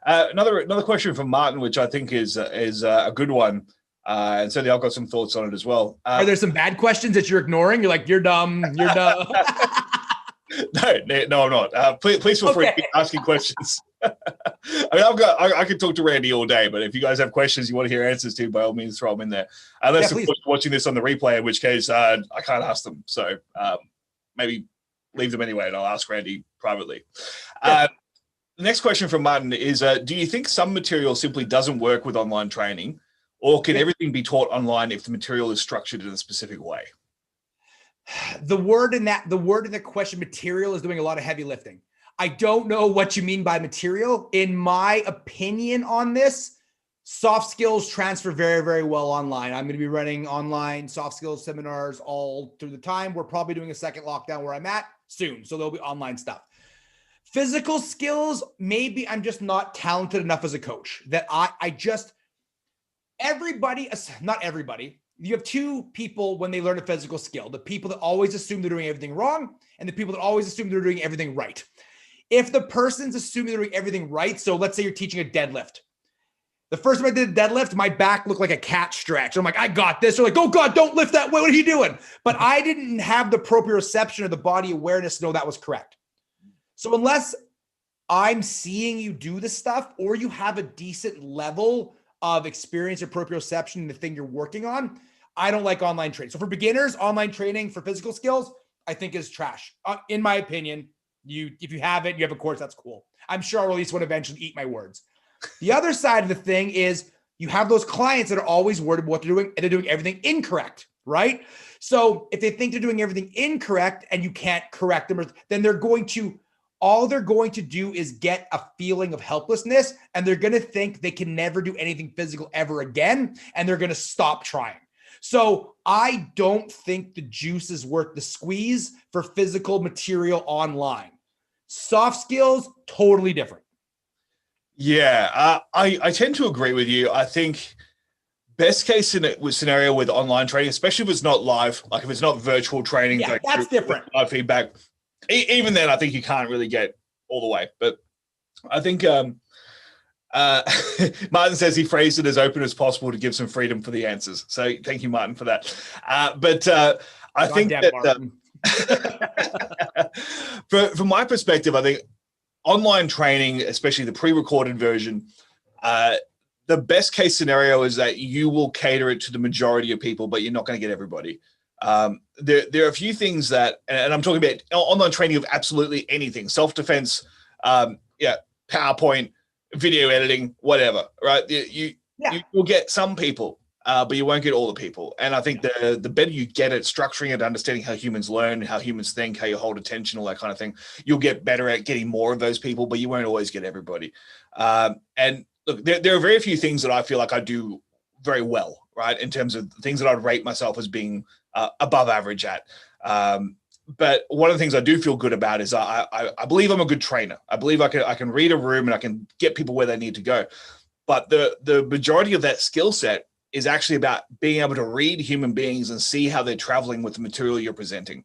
Another question from Martin, which I think is a good one. And certainly I've got some thoughts on it as well. Are there some bad questions that you're ignoring? You're like, you're dumb. You're dumb. No, I'm not. Please feel free to keep asking questions. I mean, I could talk to Randy all day, but if you guys have questions you want to hear answers to, by all means, throw them in there. Unless you're watching this on the replay, in which case I can't ask them. So maybe leave them anyway, and I'll ask Randy privately. The next question from Martin is, do you think some material simply doesn't work with online training, or can everything be taught online if the material is structured in a specific way? The word in the question, material, is doing a lot of heavy lifting. I don't know what you mean by material. In my opinion on this, soft skills transfer very, very well online. I'm going to be running online soft skills seminars all through the time. We're probably doing a second lockdown where I'm at soon, so there'll be online stuff. Physical skills, maybe I'm just not talented enough as a coach that not everybody. You have two people when they learn a physical skill: the people that always assume they're doing everything wrong, and the people that always assume they're doing everything right. If the person's assuming they're doing everything right, so let's say you're teaching a deadlift. The first time I did a deadlift, my back looked like a cat stretch. I'm like, I got this. They're like, oh God, don't lift that way. What are you doing? But I didn't have the proprioception or the body awareness to know that was correct. So unless I'm seeing you do the stuff, or you have a decent level of experience or proprioception in the thing you're working on, I don't like online training. So for beginners, online training for physical skills, I think is trash, in my opinion. If you haven't, you have a course, that's cool. I'm sure I'll release one eventually, eat my words. The other side of the thing is you have those clients that are always worried about what they're doing, and they're doing everything incorrect, right? So if they think they're doing everything incorrect and you can't correct them, then all they're going to do is get a feeling of helplessness, and they're going to think they can never do anything physical ever again, and they're going to stop trying. So I don't think the juice is worth the squeeze for physical material online. Soft skills, totally different. Yeah, I tend to agree with you. I think best case scenario with online training, especially if it's not live, like if it's not virtual training, yeah, that's different. Live feedback. Even then, I think you can't really get all the way. But I think Martin says he phrased it as open as possible to give some freedom for the answers. So thank you, Martin, for that. I think that from my perspective, I think online training, especially the pre-recorded version, the best case scenario is that you will cater it to the majority of people, but you're not going to get everybody. There are a few things that, and I'm talking about online training of absolutely anything, self-defense, PowerPoint, video editing, whatever, right? You'll get some people, but you won't get all the people. And I think the better you get at structuring it, understanding how humans learn, how humans think, how you hold attention, all that kind of thing, you'll get better at getting more of those people, but you won't always get everybody. And look, there are very few things that I feel like I do very well, right? In terms of things that I'd rate myself as being above average at. But one of the things I do feel good about is I believe I'm a good trainer. I believe I can read a room and I can get people where they need to go. But the majority of that skill set is actually about being able to read human beings and see how they're traveling with the material you're presenting,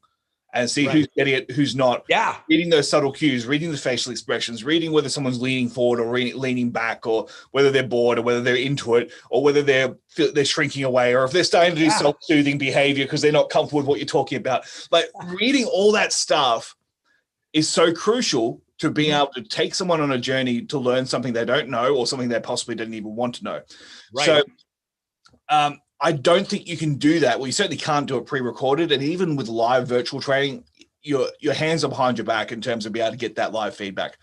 and see who's getting it, who's not. Yeah. Reading those subtle cues, reading the facial expressions, reading whether someone's leaning forward or leaning back, or whether they're bored, or whether they're into it, or whether they're shrinking away, or if they're starting to do self-soothing behavior because they're not comfortable with what you're talking about. Like, reading all that stuff is so crucial to being able to take someone on a journey to learn something they don't know, or something they possibly didn't even want to know. Right. So I don't think you can do that. Well, you certainly can't do it pre-recorded. And even with live virtual training, your hands are behind your back in terms of being able to get that live feedback.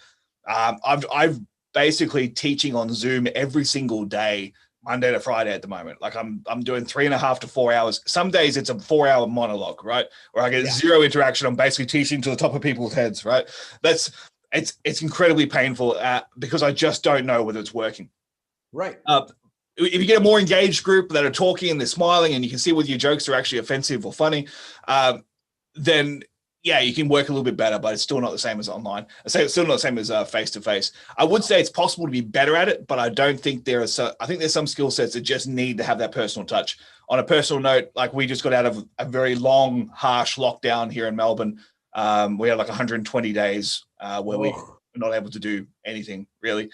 I've basically teaching on Zoom every single day, Monday to Friday at the moment. Like I'm doing 3.5 to 4 hours. Some days it's a 4-hour monologue, right? Where I get zero interaction. I'm basically teaching to the top of people's heads, right? It's incredibly painful because I just don't know whether it's working. Right. If you get a more engaged group that are talking and they're smiling and you can see whether your jokes are actually offensive or funny, then yeah, you can work a little bit better, but it's still not the same as online. It's still not the same as face-to-face. I would say it's possible to be better at it, but I don't think I think there's some skill sets that just need to have that personal touch. On a personal note, like we just got out of a very long, harsh lockdown here in Melbourne. We had like 120 days where we were not able to do anything really.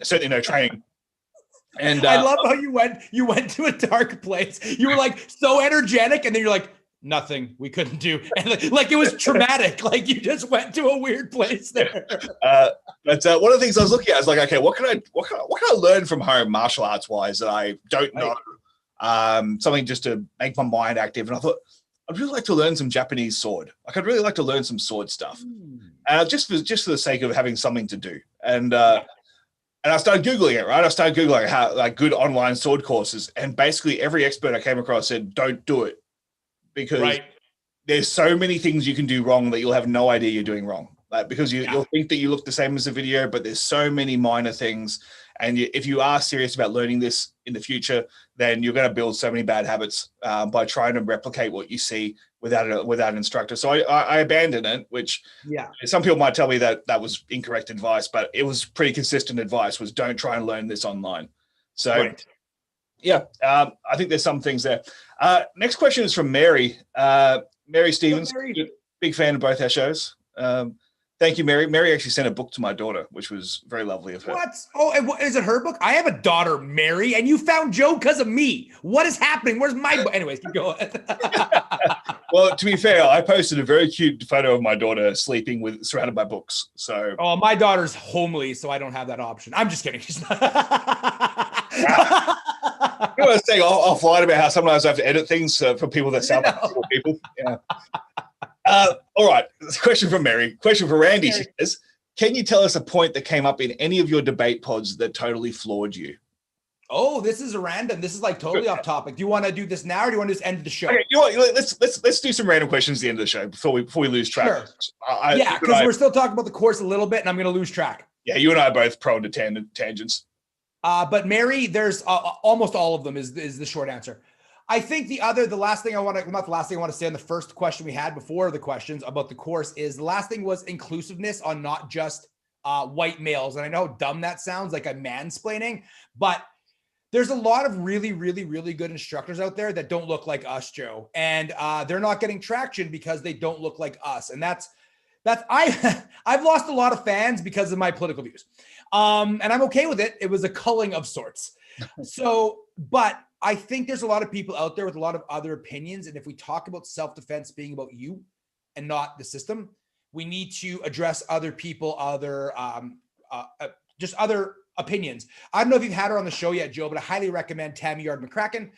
Certainly no training. And I love how you went to a dark place. You were like so energetic, and then you're like, nothing we couldn't do. And like it was traumatic. Like you just went to a weird place there. But one of the things I was looking at, I was like, okay, what can I learn from home martial arts wise that I don't know? Something just to make my mind active. And I thought, I'd really like to learn some Japanese sword. Like I'd really like to learn some sword stuff. Just for the sake of having something to do. And I started Googling it, right? I started Googling how like good online sword courses, and basically every expert I came across said, don't do it, because there's so many things you can do wrong that you'll have no idea you're doing wrong. Like, because you'll think that you look the same as the video, but there's so many minor things. And if you are serious about learning this in the future, then you're going to build so many bad habits by trying to replicate what you see without an instructor. So I abandoned it, which some people might tell me that was incorrect advice, but it was pretty consistent advice, was don't try and learn this online. So I think there's some things there. Next question is from Mary. Mary Stevens, big fan of both our shows. Thank you, Mary. Mary actually sent a book to my daughter, which was very lovely of her. What? Oh, is it her book? I have a daughter, Mary, and you found Joe because of me. What is happening? Where's my book? Anyways, keep going. Well, to be fair, I posted a very cute photo of my daughter sleeping surrounded by books. So, my daughter's homely, so I don't have that option. I'm just kidding. She's not. You know, I was saying offline about how sometimes I have to edit things for people that sound like people. Yeah. All right. Question from Mary. Question for Randy. She says, can you tell us a point that came up in any of your debate pods that totally floored you? Oh, this is a random. This is like totally off topic. Do you want to do this now, or do you want to just end the show? Okay, you know what? Let's do some random questions at the end of the show before we lose track. Sure. Yeah, because we're still talking about the course a little bit, and I'm going to lose track. Yeah, you and I are both prone to tangents. But Mary, there's almost all of them is the short answer. I think the last thing I want to say on the first question we had before the questions about the course is the last thing was inclusiveness on not just white males. And I know how dumb that sounds, like I'm mansplaining, but there's a lot of really, really, really good instructors out there that don't look like us, Joe. And they're not getting traction because they don't look like us. And I've lost a lot of fans because of my political views. And I'm okay with it. It was a culling of sorts. But I think there's a lot of people out there with a lot of other opinions. And if we talk about self-defense being about you and not the system, we need to address other people, just other opinions. I don't know if you've had her on the show yet, Joe, but I highly recommend Tammy Yard-McCracken.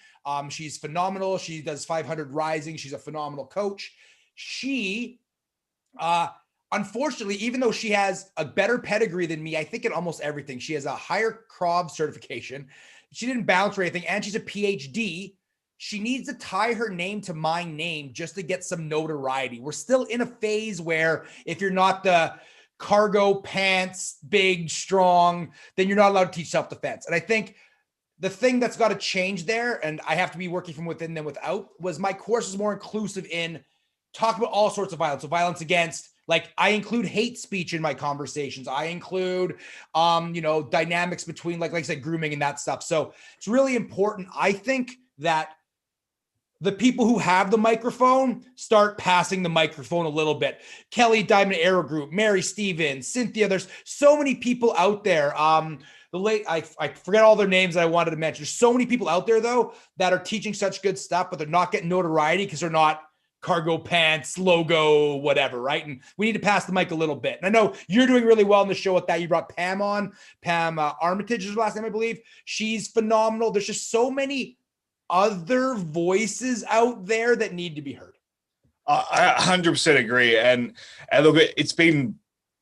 She's phenomenal. She does 500 Rising. She's a phenomenal coach. She, unfortunately, even though she has a better pedigree than me, I think in almost everything, she has a higher Krav certification. She didn't bounce or anything, and she's a PhD. She needs to tie her name to my name just to get some notoriety. We're still in a phase where if you're not the cargo pants, big, strong, then you're not allowed to teach self-defense. And I think the thing that's got to change there, and I have to be working from within than without, was my course is more inclusive in talking about all sorts of violence. So violence against, like, I include hate speech in my conversations. I include, dynamics between, like I said, grooming and that stuff. So it's really important. I think that the people who have the microphone start passing the microphone a little bit. Kelly Diamond Arrow Group, Mary Stevens, Cynthia. There's so many people out there. I forget all their names that I wanted to mention. There's so many people out there though that are teaching such good stuff, but they're not getting notoriety because they're not cargo pants, logo, whatever, right? And we need to pass the mic a little bit. And I know you're doing really well in the show with that. You brought Pam on. Pam Armitage is her last name, I believe. She's phenomenal. There's just so many other voices out there that need to be heard. I 100% agree. And look, it's been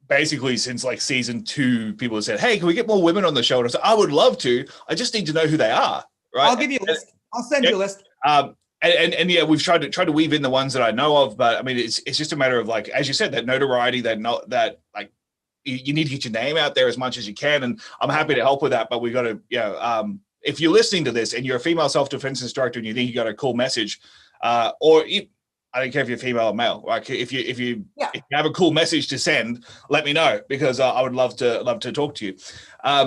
basically since like season 2, people have said, hey, can we get more women on the show? And I said, I would love to. I just need to know who they are. Right. I'll give you a list. I'll send you a list. And yeah, we've tried to weave in the ones that I know of, but I mean, it's just a matter of, like, as you said, that notoriety, that you need to get your name out there as much as you can. And I'm happy to help with that, but we got to, if you're listening to this and you're a female self-defense instructor and you think you got a cool message, I don't care if you're female or male. Like if you have a cool message to send, let me know, because I would love to talk to you.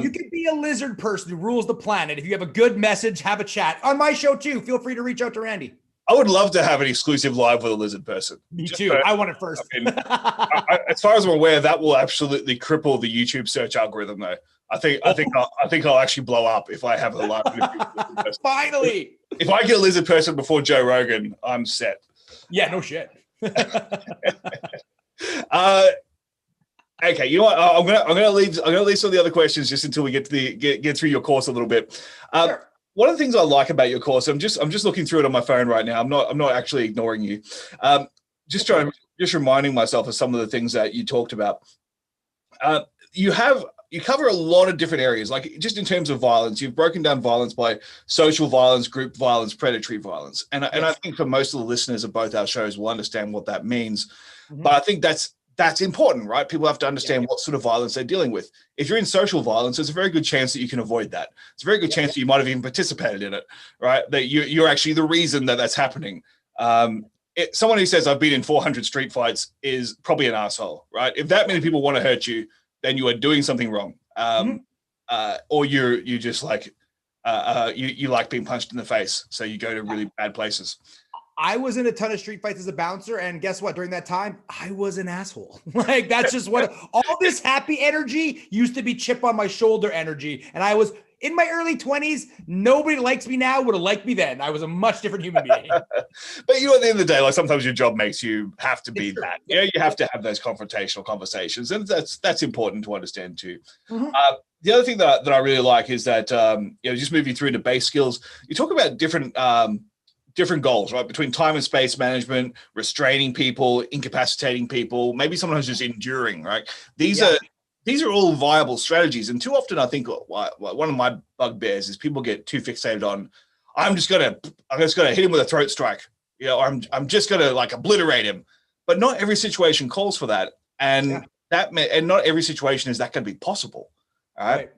You could be a lizard person who rules the planet. If you have a good message, have a chat on my show too. Feel free to reach out to Randy. I would love to have an exclusive live with a lizard person. Me too. I want it first. I mean, as far as I'm aware, that will absolutely cripple the YouTube search algorithm, though. I think I'll actually blow up if I have a live with Finally. If I get a lizard person before Joe Rogan, I'm set. Yeah, no shit. Okay, you know what? I'm gonna leave some of the other questions just until we get to get through your course a little bit. Sure. One of the things I like about your course, I'm just looking through it on my phone right now. I'm not actually ignoring you. Just reminding myself of some of the things that you talked about. You cover a lot of different areas, like just in terms of violence. You've broken down violence by social violence, group violence, predatory violence. And I think for most of the listeners of both our shows will understand what that means. Mm-hmm. But I think that's important, right? People have to understand what sort of violence they're dealing with. If you're in social violence, there's a very good chance that you can avoid that. It's a very good chance that you might have even participated in it, right? That you're actually the reason that that's happening. Someone who says I've been in 400 street fights is probably an asshole, right? If that many people want to hurt you, then you are doing something wrong. Or you just like, you like being punched in the face. So you go to really bad places. I was in a ton of street fights as a bouncer, and guess what? During that time, I was an asshole. Like, that's just what all this happy energy used to be chip on my shoulder energy. And I was in my early 20s. Nobody likes me now would have liked me then. I was a much different human being. But at the end of the day, like, sometimes your job makes you have to be that. Yeah, you have to have those confrontational conversations, and that's important to understand too. Mm-hmm. The other thing that I really like is that just moving through into base skills, you talk about different different goals, right? Between time and space management, restraining people, incapacitating people, maybe someone who's just enduring, right? These are all viable strategies. And too often I think one of my bugbears is people get too fixated on, I'm just gonna hit him with a throat strike, or I'm just gonna like obliterate him. But not every situation calls for that. And and not every situation is that going to be possible. All right.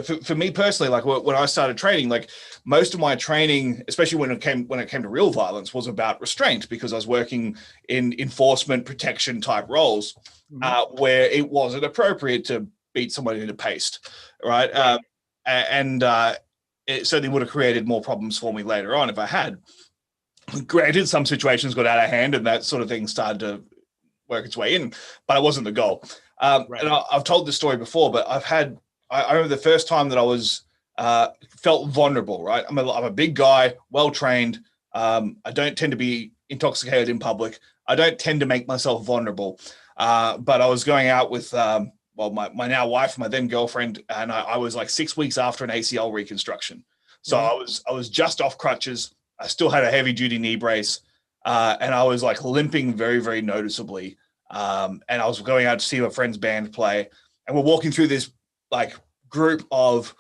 For me personally, like when I started training, like most of my training, especially when it came to real violence, was about restraint, because I was working in enforcement protection type roles, where it wasn't appropriate to beat somebody into paste, right? It certainly would have created more problems for me later on if I had. Granted, some situations got out of hand and that sort of thing started to work its way in, but it wasn't the goal. And I've told this story before, but I remember the first time that I was felt vulnerable, right? I'm a big guy, well-trained. I don't tend to be intoxicated in public. I don't tend to make myself vulnerable. But I was going out with, my now wife, my then girlfriend, and I was like 6 weeks after an ACL reconstruction. So I was just off crutches. I still had a heavy duty knee brace. And I was like limping very, very noticeably. And I was going out to see my friend's band play, and we're walking through this like group of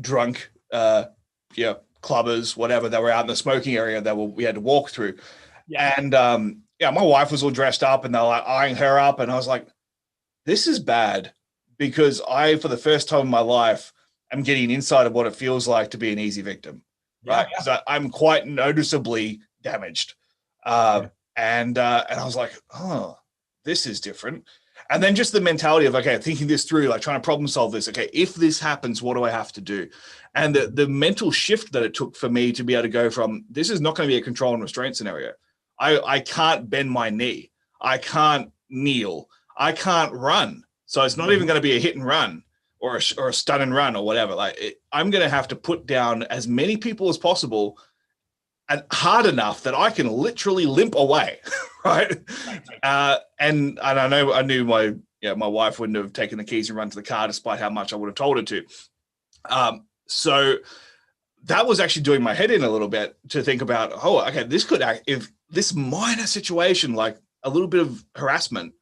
drunk, clubbers, whatever, that were out in the smoking area that we had to walk through. And my wife was all dressed up, and they're like eyeing her up, and I was like, this is bad, because I, for the first time in my life, am getting an insight of what it feels like to be an easy victim, right? Because I'm quite noticeably damaged. And I was like, oh, this is different. And then just the mentality of, okay, thinking this through, like trying to problem solve this. Okay, if this happens, what do I have to do? And the mental shift that it took for me to be able to go from, this is not going to be a control and restraint scenario. I can't bend my knee. I can't kneel. I can't run. So it's not even going to be a hit and run or a stun and run or whatever. I'm going to have to put down as many people as possible, and hard enough that I can literally limp away, right? And I knew my wife wouldn't have taken the keys and run to the car, despite how much I would have told her to. So that was actually doing my head in a little bit to think about, if this minor situation, like a little bit of harassment,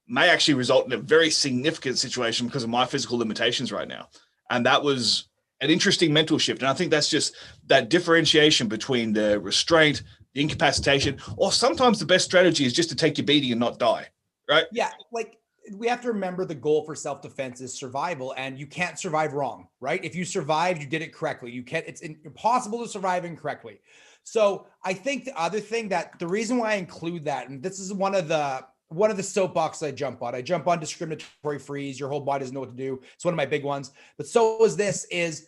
may actually result in a very significant situation because of my physical limitations right now. And that was an interesting mental shift. And I think that's just that differentiation between the restraint, the incapacitation, or sometimes the best strategy is just to take your beating and not die, right? Yeah, like we have to remember the goal for self-defense is survival, and you can't survive wrong, right? If you survived, you did it correctly. It's impossible to survive incorrectly. So I think the other thing, that the reason why I include that, and this is one of the soapboxes I jump on discriminatory freeze. Your whole body doesn't know what to do. It's one of my big ones. But so is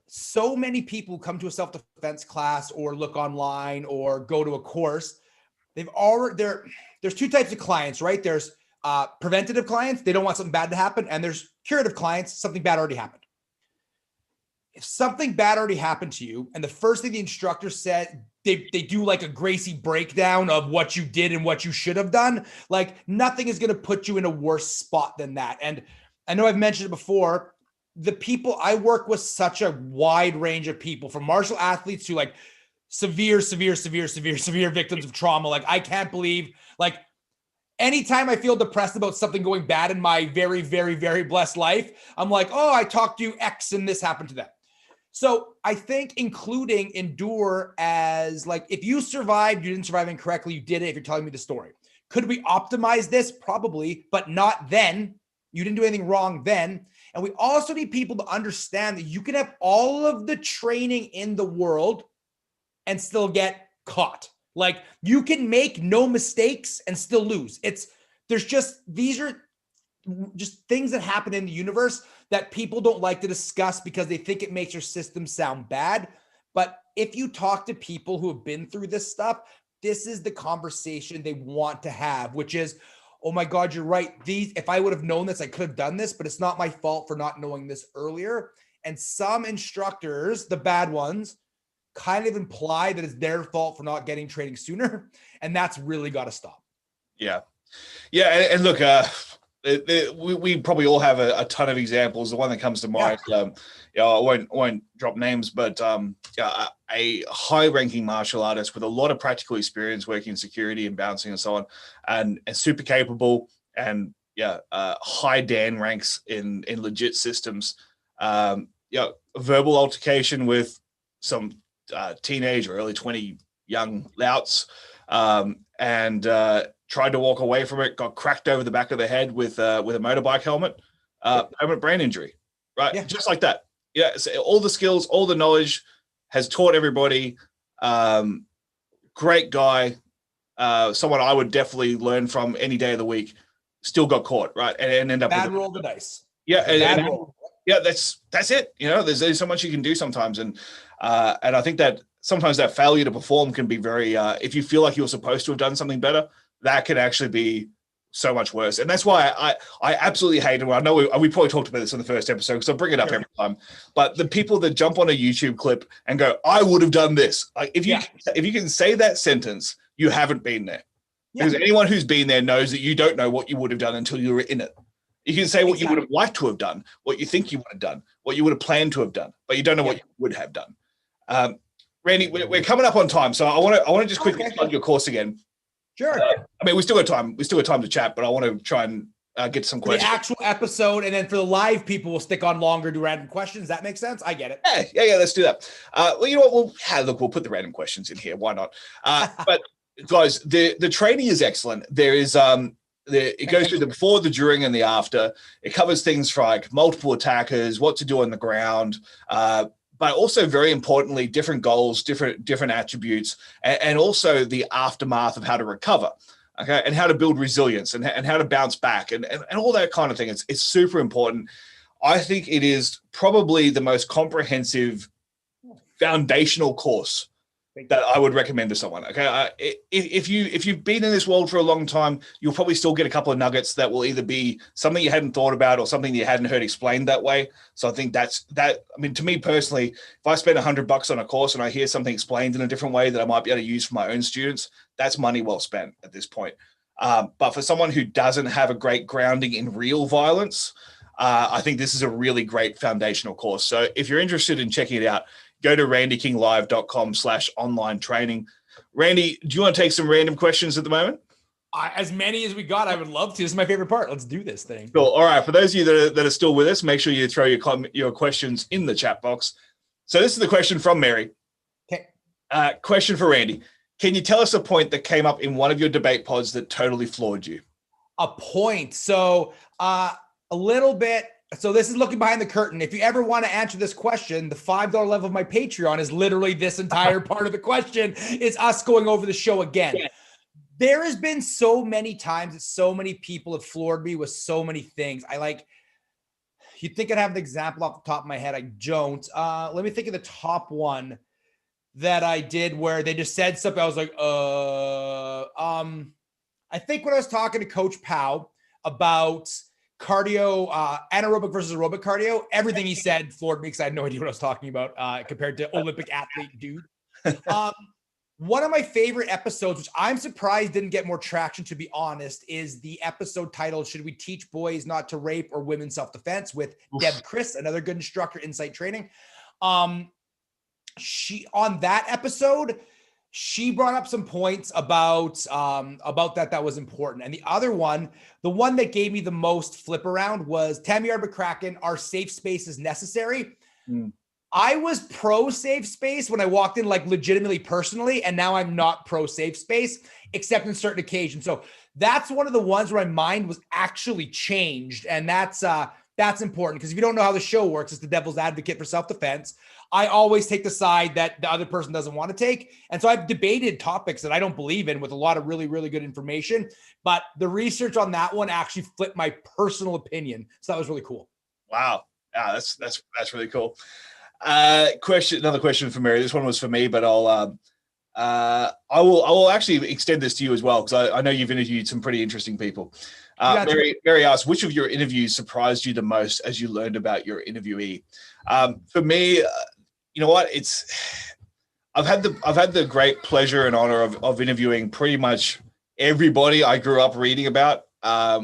so many people come to a self-defense class or look online or go to a course. There's two types of clients, right? There's preventative clients. They don't want something bad to happen. And there's curative clients. Something bad already happened. If something bad already happened to you, and the first thing the instructor said, they do like a Gracie breakdown of what you did and what you should have done, like nothing is going to put you in a worse spot than that. And I know I've mentioned it before, the people I work with, such a wide range of people, from martial athletes to like severe victims of trauma. Like, I can't believe, like, anytime I feel depressed about something going bad in my very, very, very blessed life, I'm like, oh, I talked to X and this happened to them. So I think including endure as, like, if you survived, you didn't survive incorrectly, you did it if you're telling me the story. Could we optimize this? Probably, but not then. You didn't do anything wrong then. And we also need people to understand that you can have all of the training in the world and still get caught. Like, you can make no mistakes and still lose. These are just things that happen in the universe that people don't like to discuss because they think it makes your system sound bad. But if you talk to people who have been through this stuff, this is the conversation they want to have, which is, oh my God, you're right. If I would have known this, I could have done this, but it's not my fault for not knowing this earlier. And some instructors, the bad ones, kind of imply that it's their fault for not getting training sooner. And that's really got to stop. Yeah. Yeah. And look, we probably all have a ton of examples. The one that comes to mind, I won't drop names, but a high-ranking martial artist with a lot of practical experience working in security and bouncing and so on, and super capable, and high Dan ranks in legit systems. Verbal altercation with some teenage or early 20 young louts, and tried to walk away from it, got cracked over the back of the head with a motorbike helmet, permanent brain injury, right? Yeah. Just like that. Yeah, so all the skills, all the knowledge, has taught everybody. Great guy, someone I would definitely learn from any day of the week. Still got caught, right? And end up bad roll the dice. Yeah, that's it. There's so much you can do sometimes, and I think that sometimes that failure to perform can be very. If you feel like you're supposed to have done something better, that can actually be so much worse. And that's why I absolutely hate it. I know we probably talked about this in the first episode because I bring it up every time. But the people that jump on a YouTube clip and go, "I would have done this." Like if you can say that sentence, you haven't been there. Yeah. Because anyone who's been there knows that you don't know what you would have done until you were in it. You can say what you would have liked to have done, what you think you would have done, what you would have planned to have done, but you don't know what you would have done. Randy, we're coming up on time, so I want to just quickly plug your course again. Sure. I mean, we still got time. We still got time to chat, but I want to try and get some questions. The actual episode, and then for the live people, we'll stick on longer, do random questions. That makes sense. I get it. Yeah. Let's do that. Well, you know what? We'll put the random questions in here. Why not? But guys, the training is excellent. There is it goes through the before, the during, and the after. It covers things like multiple attackers, what to do on the ground, but also very importantly, different goals, different attributes, and also the aftermath of how to recover, okay, and how to build resilience and how to bounce back and all that kind of thing. It's super important. I think it is probably the most comprehensive foundational course that I would recommend to someone. Okay, if you've been in this world for a long time, you'll probably still get a couple of nuggets that will either be something you hadn't thought about or something you hadn't heard explained that way. So I think that's that. I mean, to me personally, if I spend $100 on a course and I hear something explained in a different way that I might be able to use for my own students, that's money well spent at this point. But for someone who doesn't have a great grounding in real violence, I think this is a really great foundational course. So if you're interested in checking it out, go to randykinglive.com/online training. Randy, do you want to take some random questions at the moment? As many as we got, I would love to. This is my favorite part. Let's do this thing. Cool. All right. For those of you that are still with us, make sure you throw your questions in the chat box. So this is the question from Mary. Okay. Question for Randy. Can you tell us a point that came up in one of your debate pods that totally floored you? A point. So a little bit. So this is looking behind the curtain. If you ever want to answer this question, the $5 level of my Patreon is literally this entire part of the question. It's us going over the show again. Yeah. There has been so many times that so many people have floored me with so many things. You'd think I'd have an example off the top of my head. I don't. Let me think of the top one that I did where they just said something. I was like, I think when I was talking to Coach Powell about cardio, anaerobic versus aerobic cardio, everything he said floored me because I had no idea what I was talking about compared to Olympic athlete dude. One of my favorite episodes, which I'm surprised didn't get more traction, to be honest, is the episode titled, "Should We Teach Boys Not to Rape or Women Self-Defense?" with Deb Chris, another good instructor, Insight Training. She, on that episode, she brought up some points about that was important. And the other one, the one that gave me the most flip around, was Tammy McCracken, "Our safe space is necessary." I was pro safe space when I walked in, like legitimately personally, and now I'm not pro safe space, except in certain occasions. So that's one of the ones where my mind was actually changed. And that's important, because if you don't know how the show works, it's the devil's advocate for self-defense. I always take the side that the other person doesn't want to take. And so I've debated topics that I don't believe in with a lot of really, really good information. But the research on that one actually flipped my personal opinion. So that was really cool. Wow. Yeah, that's really cool. Another question for Mary. This one was for me, but I will actually extend this to you as well, because I know you've interviewed some pretty interesting people. Mary asked, which of your interviews surprised you the most as you learned about your interviewee? For me, you know what? I've had the great pleasure and honor of interviewing pretty much everybody I grew up reading about.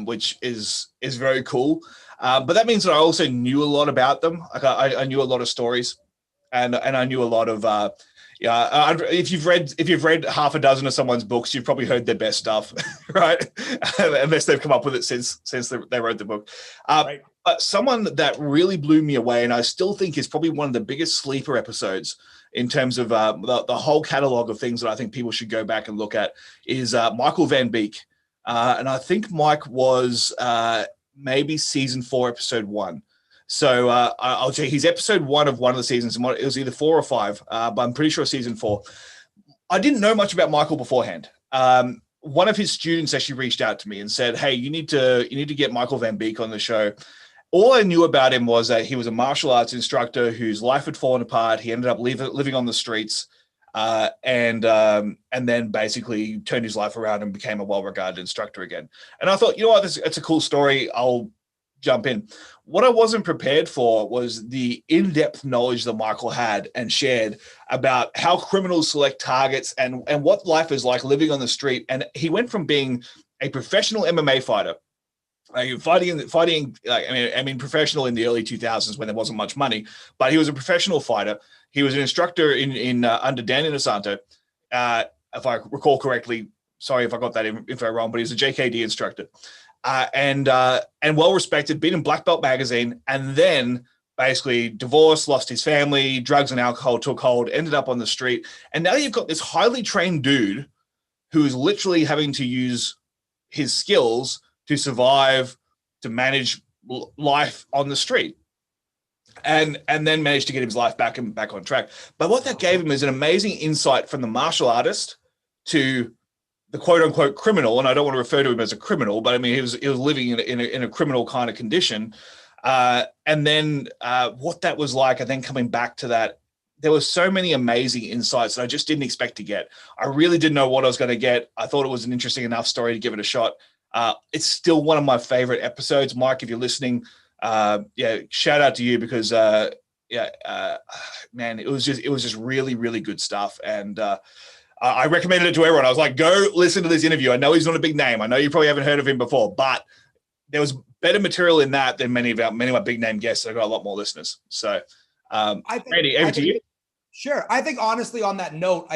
which is very cool. But that means that I also knew a lot about them. Like I knew a lot of stories, and I knew a lot of if you've read half a dozen of someone's books, you've probably heard their best stuff, right? Unless they've come up with it since they wrote the book. Right. But someone that really blew me away, and I still think is probably one of the biggest sleeper episodes in terms of the whole catalog of things that I think people should go back and look at, is Michael Van Beek. And I think Mike was maybe season 4, episode 1. So I'll tell you, he's episode 1 of one of the seasons. It was either 4 or 5, but I'm pretty sure season 4. I didn't know much about Michael beforehand. One of his students actually reached out to me and said, "Hey, you need to get Michael Van Beek on the show." All I knew about him was that he was a martial arts instructor whose life had fallen apart. He ended up living on the streets, and then basically turned his life around and became a well-regarded instructor again. And I thought, you know what, it's a cool story. I'll jump in. What I wasn't prepared for was the in-depth knowledge that Michael had and shared about how criminals select targets and what life is like living on the street. And he went from being a professional MMA fighter, fighting like I mean professional in the early 2000s when there wasn't much money, but he was a professional fighter. He was an instructor in under Dan Inosanto, if I recall correctly. Sorry if I got that info wrong, but he was a JKD instructor, and well respected. Been in Black Belt magazine, and then basically divorced, lost his family, drugs and alcohol took hold, ended up on the street, and now you've got this highly trained dude who is literally having to use his skills to survive, to manage life on the street, and then managed to get his life back on track. But what that gave him is an amazing insight from the martial artist to the quote unquote criminal. And I don't want to refer to him as a criminal, but I mean, he was living in a criminal kind of condition. And then what that was like, and then coming back to that, there were so many amazing insights that I just didn't expect to get. I really didn't know what I was going to get. I thought it was an interesting enough story to give it a shot. It's still one of my favorite episodes. Mike, if you're listening, shout out to you, because man, it was just really, really good stuff. And I recommended it to everyone. I was like, go listen to this interview. I know he's not a big name. I know you probably haven't heard of him before, but there was better material in that than many of my big name guests. I got a lot more listeners. So Randy, over to you. Sure. I think honestly, on that note,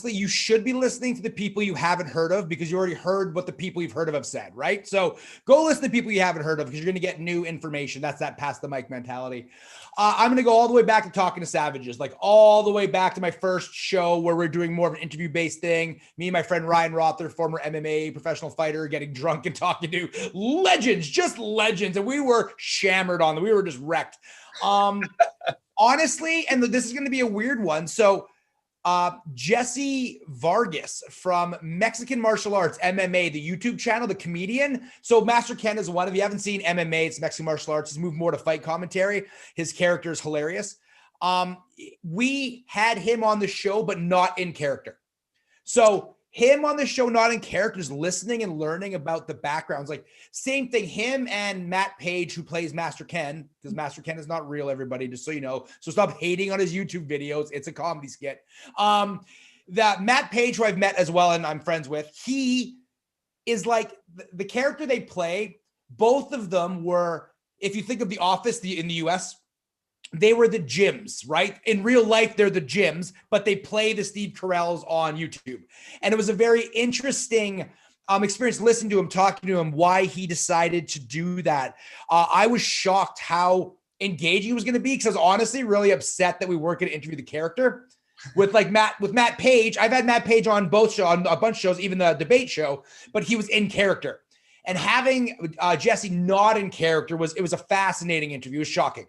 you should be listening to the people you haven't heard of, because you already heard what the people you've heard of have said, right? So go listen to people you haven't heard of, because you're going to get new information. That's that pass the mic mentality. I'm going to go all the way back to Talking to Savages, like all the way back to my first show where we're doing more of an interview-based thing. Me and my friend Ryan Rother, former MMA professional fighter, getting drunk and talking to legends, just legends. And we were shammered on them. We were just wrecked. Honestly, and this is going to be a weird one. So Jesse Vargas from Mexican Martial Arts, MMA, the YouTube channel, the comedian. So Master Ken is one. If you haven't seen MMA, it's Mexican martial arts. He's moved more to fight commentary. His character is hilarious. We had him on the show, but not in character. So him on the show, not in characters, listening and learning about the backgrounds. Like same thing, him and Matt Page, who plays Master Ken, because Master Ken is not real, everybody, just so you know. So stop hating on his YouTube videos. It's a comedy skit. That Matt Page, who I've met as well and I'm friends with, he is like the character they play. Both of them were, if you think of The Office in the US, they were the Jims, right? In real life, they're the Jims, but they play the Steve Carells on YouTube. And it was a very interesting experience listening to him, talking to him, why he decided to do that. I was shocked how engaging he was going to be, because I was honestly really upset that we weren't going to interview the character. With Matt Page, I've had Matt Page on both shows, on a bunch of shows, even the debate show, but he was in character. And having Jesse not in character was a fascinating interview. It was shocking.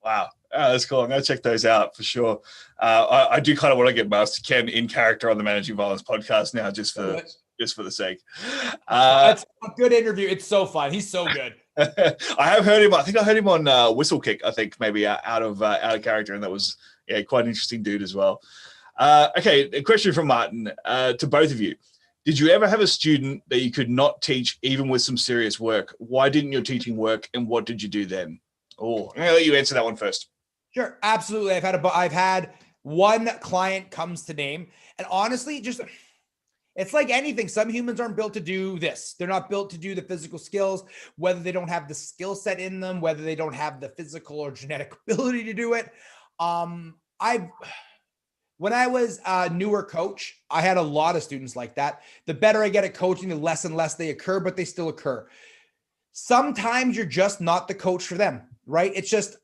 Wow. Oh, that's cool. I'm going to check those out for sure. I do kind of want to get Master Ken in character on the Managing Violence podcast now, just for the sake. That's a good interview. It's so fun. He's so good. I have heard him. I think I heard him on Whistle Kick, I think maybe out of character. And that was quite an interesting dude as well. Okay. A question from Martin to both of you. Did you ever have a student that you could not teach even with some serious work? Why didn't your teaching work? And what did you do then? Oh, I'm going to let you answer that one first. Sure. Absolutely. I've had one client comes to name, and honestly, It's like anything. Some humans aren't built to do this. They're not built to do the physical skills, whether they don't have the skill set in them, whether they don't have the physical or genetic ability to do it. When I was a newer coach, I had a lot of students like that. The better I get at coaching, the less and less they occur, but they still occur. Sometimes you're just not the coach for them, right? It's just,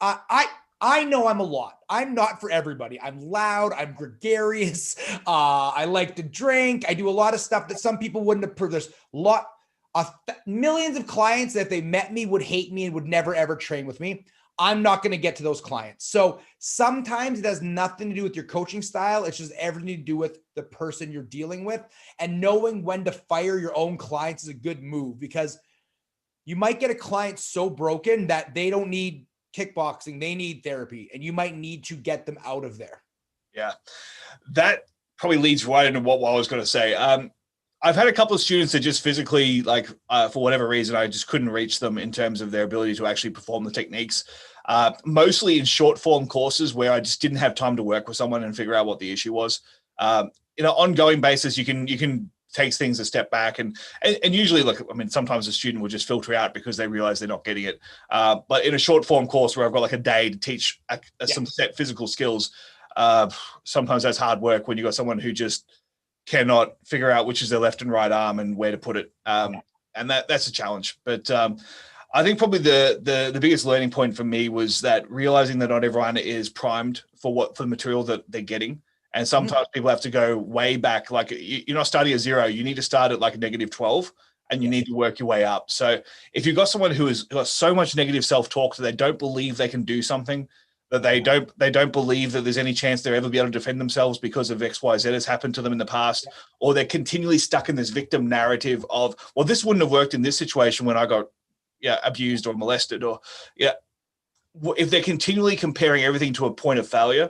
I know I'm a lot. I'm not for everybody. I'm loud. I'm gregarious. I like to drink. I do a lot of stuff that some people wouldn't approve. There's millions of clients that if they met me would hate me and would never, ever train with me. I'm not going to get to those clients. So sometimes it has nothing to do with your coaching style. It's just everything to do with the person you're dealing with, and knowing when to fire your own clients is a good move, because you might get a client so broken that they don't need kickboxing, they need therapy, and you might need to get them out of there. Yeah, that probably leads right into what I was going to say. I've had a couple of students that just physically, like, for whatever reason, I just couldn't reach them in terms of their ability to actually perform the techniques. Mostly in short form courses where I just didn't have time to work with someone and figure out what the issue was. In an ongoing basis, you can take things a step back, and usually, like, I mean, sometimes a student will just filter out because they realize they're not getting it. But in a short form course where I've got like a day to teach some set physical skills, sometimes that's hard work when you got someone who just cannot figure out which is their left and right arm and where to put it. And that's a challenge. But I think probably the biggest learning point for me was that realizing that not everyone is primed for the material that they're getting. And sometimes people have to go way back. Like, you're not starting at zero. You need to start at like a -12, and you need to work your way up. So if you've got someone who has got so much negative self-talk that they don't believe they can do something, that they don't believe that there's any chance they'll ever be able to defend themselves because of XYZ has happened to them in the past, or they're continually stuck in this victim narrative of, well, this wouldn't have worked in this situation when I got abused or molested, or if they're continually comparing everything to a point of failure,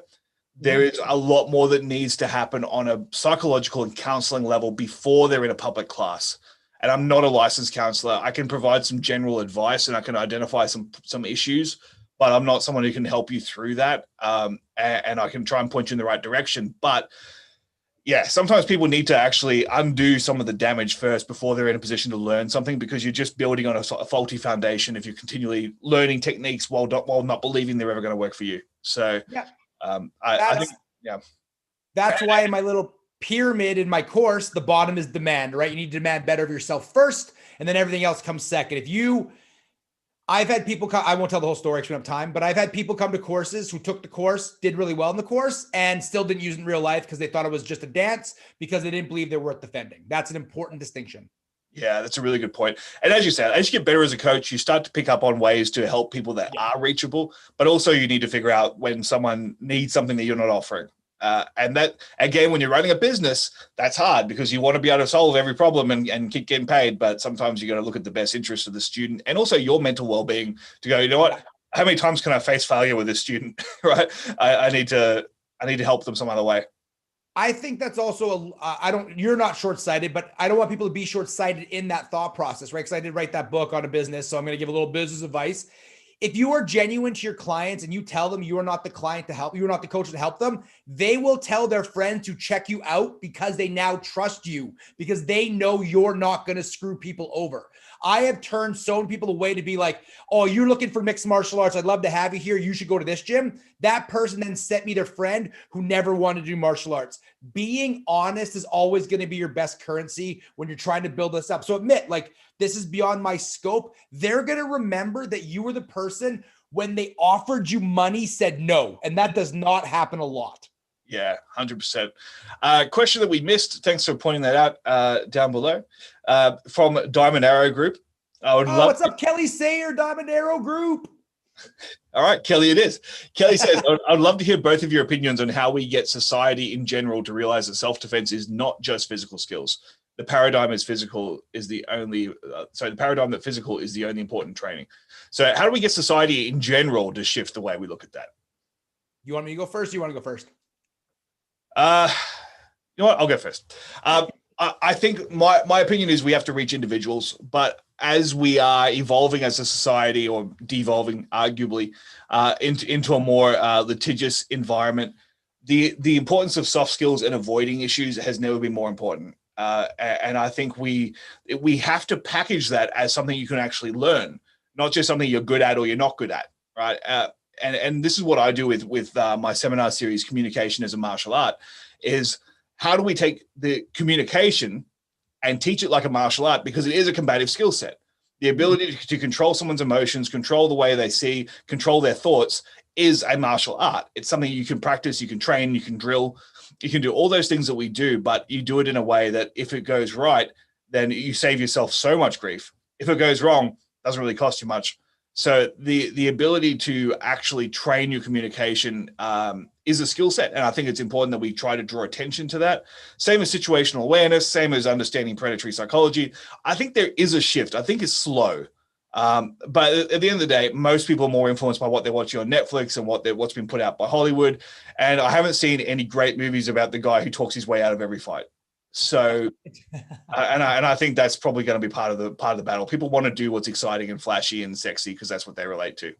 there is a lot more that needs to happen on a psychological and counseling level before they're in a public class. And I'm not a licensed counselor. I can provide some general advice and I can identify some issues, but I'm not someone who can help you through that. And I can try and point you in the right direction. But yeah, sometimes people need to actually undo some of the damage first before they're in a position to learn something, because you're just building on a faulty foundation if you're continually learning techniques while not believing they're ever going to work for you. So I think, that's why in my little pyramid in my course, the bottom is demand, right? You need to demand better of yourself first, and then everything else comes second. I've had people come, I won't tell the whole story because we don't have time, but I've had people come to courses who took the course, did really well in the course, and still didn't use it in real life because they thought it was just a dance, because they didn't believe they're worth defending. That's an important distinction. Yeah, that's a really good point. And as you said, as you get better as a coach, you start to pick up on ways to help people that are reachable, but also you need to figure out when someone needs something that you're not offering. And that, again, when you're running a business, that's hard because you want to be able to solve every problem and keep getting paid. But sometimes you got to look at the best interest of the student and also your mental well-being to go, you know what, how many times can I face failure with this student? Right. I need to help them some other way. I think that's also you're not short-sighted, but I don't want people to be short-sighted in that thought process, right? Because I did write that book on a business. So I'm going to give a little business advice. If you are genuine to your clients and you tell them you are not the client to help, you're not the coach to help them, they will tell their friends to check you out because they now trust you, because they know you're not going to screw people over. I have turned so many people away to be like, oh, you're looking for mixed martial arts. I'd love to have you here. You should go to this gym. That person then sent me their friend who never wanted to do martial arts. Being honest is always going to be your best currency when you're trying to build this up. So admit, like, this is beyond my scope. They're going to remember that you were the person when they offered you money, said no. And that does not happen a lot. Yeah, 100%. Question that we missed. Thanks for pointing that out down below. From Diamond Arrow Group. What's up, Kelly Sayer, Diamond Arrow Group? All right, Kelly, it is. Kelly says, I'd love to hear both of your opinions on how we get society in general to realize that self-defense is not just physical skills. The paradigm that physical is the only important training. So how do we get society in general to shift the way we look at that? You want me to go first? Or you want to go first? You know what? I'll go first. I think my opinion is we have to reach individuals, but as we are evolving as a society, or devolving arguably into a more litigious environment, the importance of soft skills and avoiding issues has never been more important. And I think we have to package that as something you can actually learn, not just something you're good at or you're not good at, right? And this is what I do with my seminar series, Communication as a Martial Art, is how do we take the communication and teach it like a martial art, because it is a combative skill set. The ability to control someone's emotions, control the way they see, control their thoughts is a martial art. It's something you can practice, you can train, you can drill, you can do all those things that we do, but you do it in a way that if it goes right, then you save yourself so much grief. If it goes wrong, it doesn't really cost you much. So the ability to actually train your communication is a skill set. And I think it's important that we try to draw attention to that. Same as situational awareness, same as understanding predatory psychology. I think there is a shift. I think it's slow. But at the end of the day, most people are more influenced by what they're watching on Netflix and what's been put out by Hollywood. And I haven't seen any great movies about the guy who talks his way out of every fight. So, and I think that's probably going to be part of the battle. People want to do what's exciting and flashy and sexy because that's what they relate to.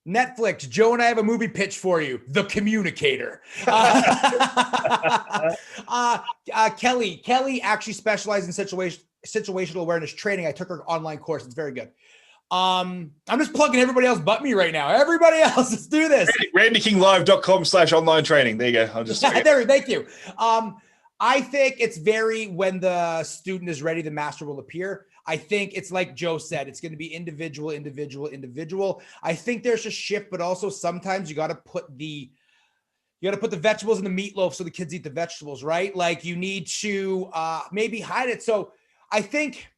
Netflix, Joe and I have a movie pitch for you, The Communicator. Kelly actually specializes in situational awareness training. I took her online course. It's very good. I'm just plugging everybody else but me right now. Everybody else, let's do this. randykinglive.com/online training. There you go. I'll just there. Thank you. I think it's when the student is ready, the master will appear. I think it's like Joe said, it's going to be individual. I think there's a shift, but also sometimes you got to put the vegetables in the meatloaf so the kids eat the vegetables, right? Like you need to maybe hide it. So I think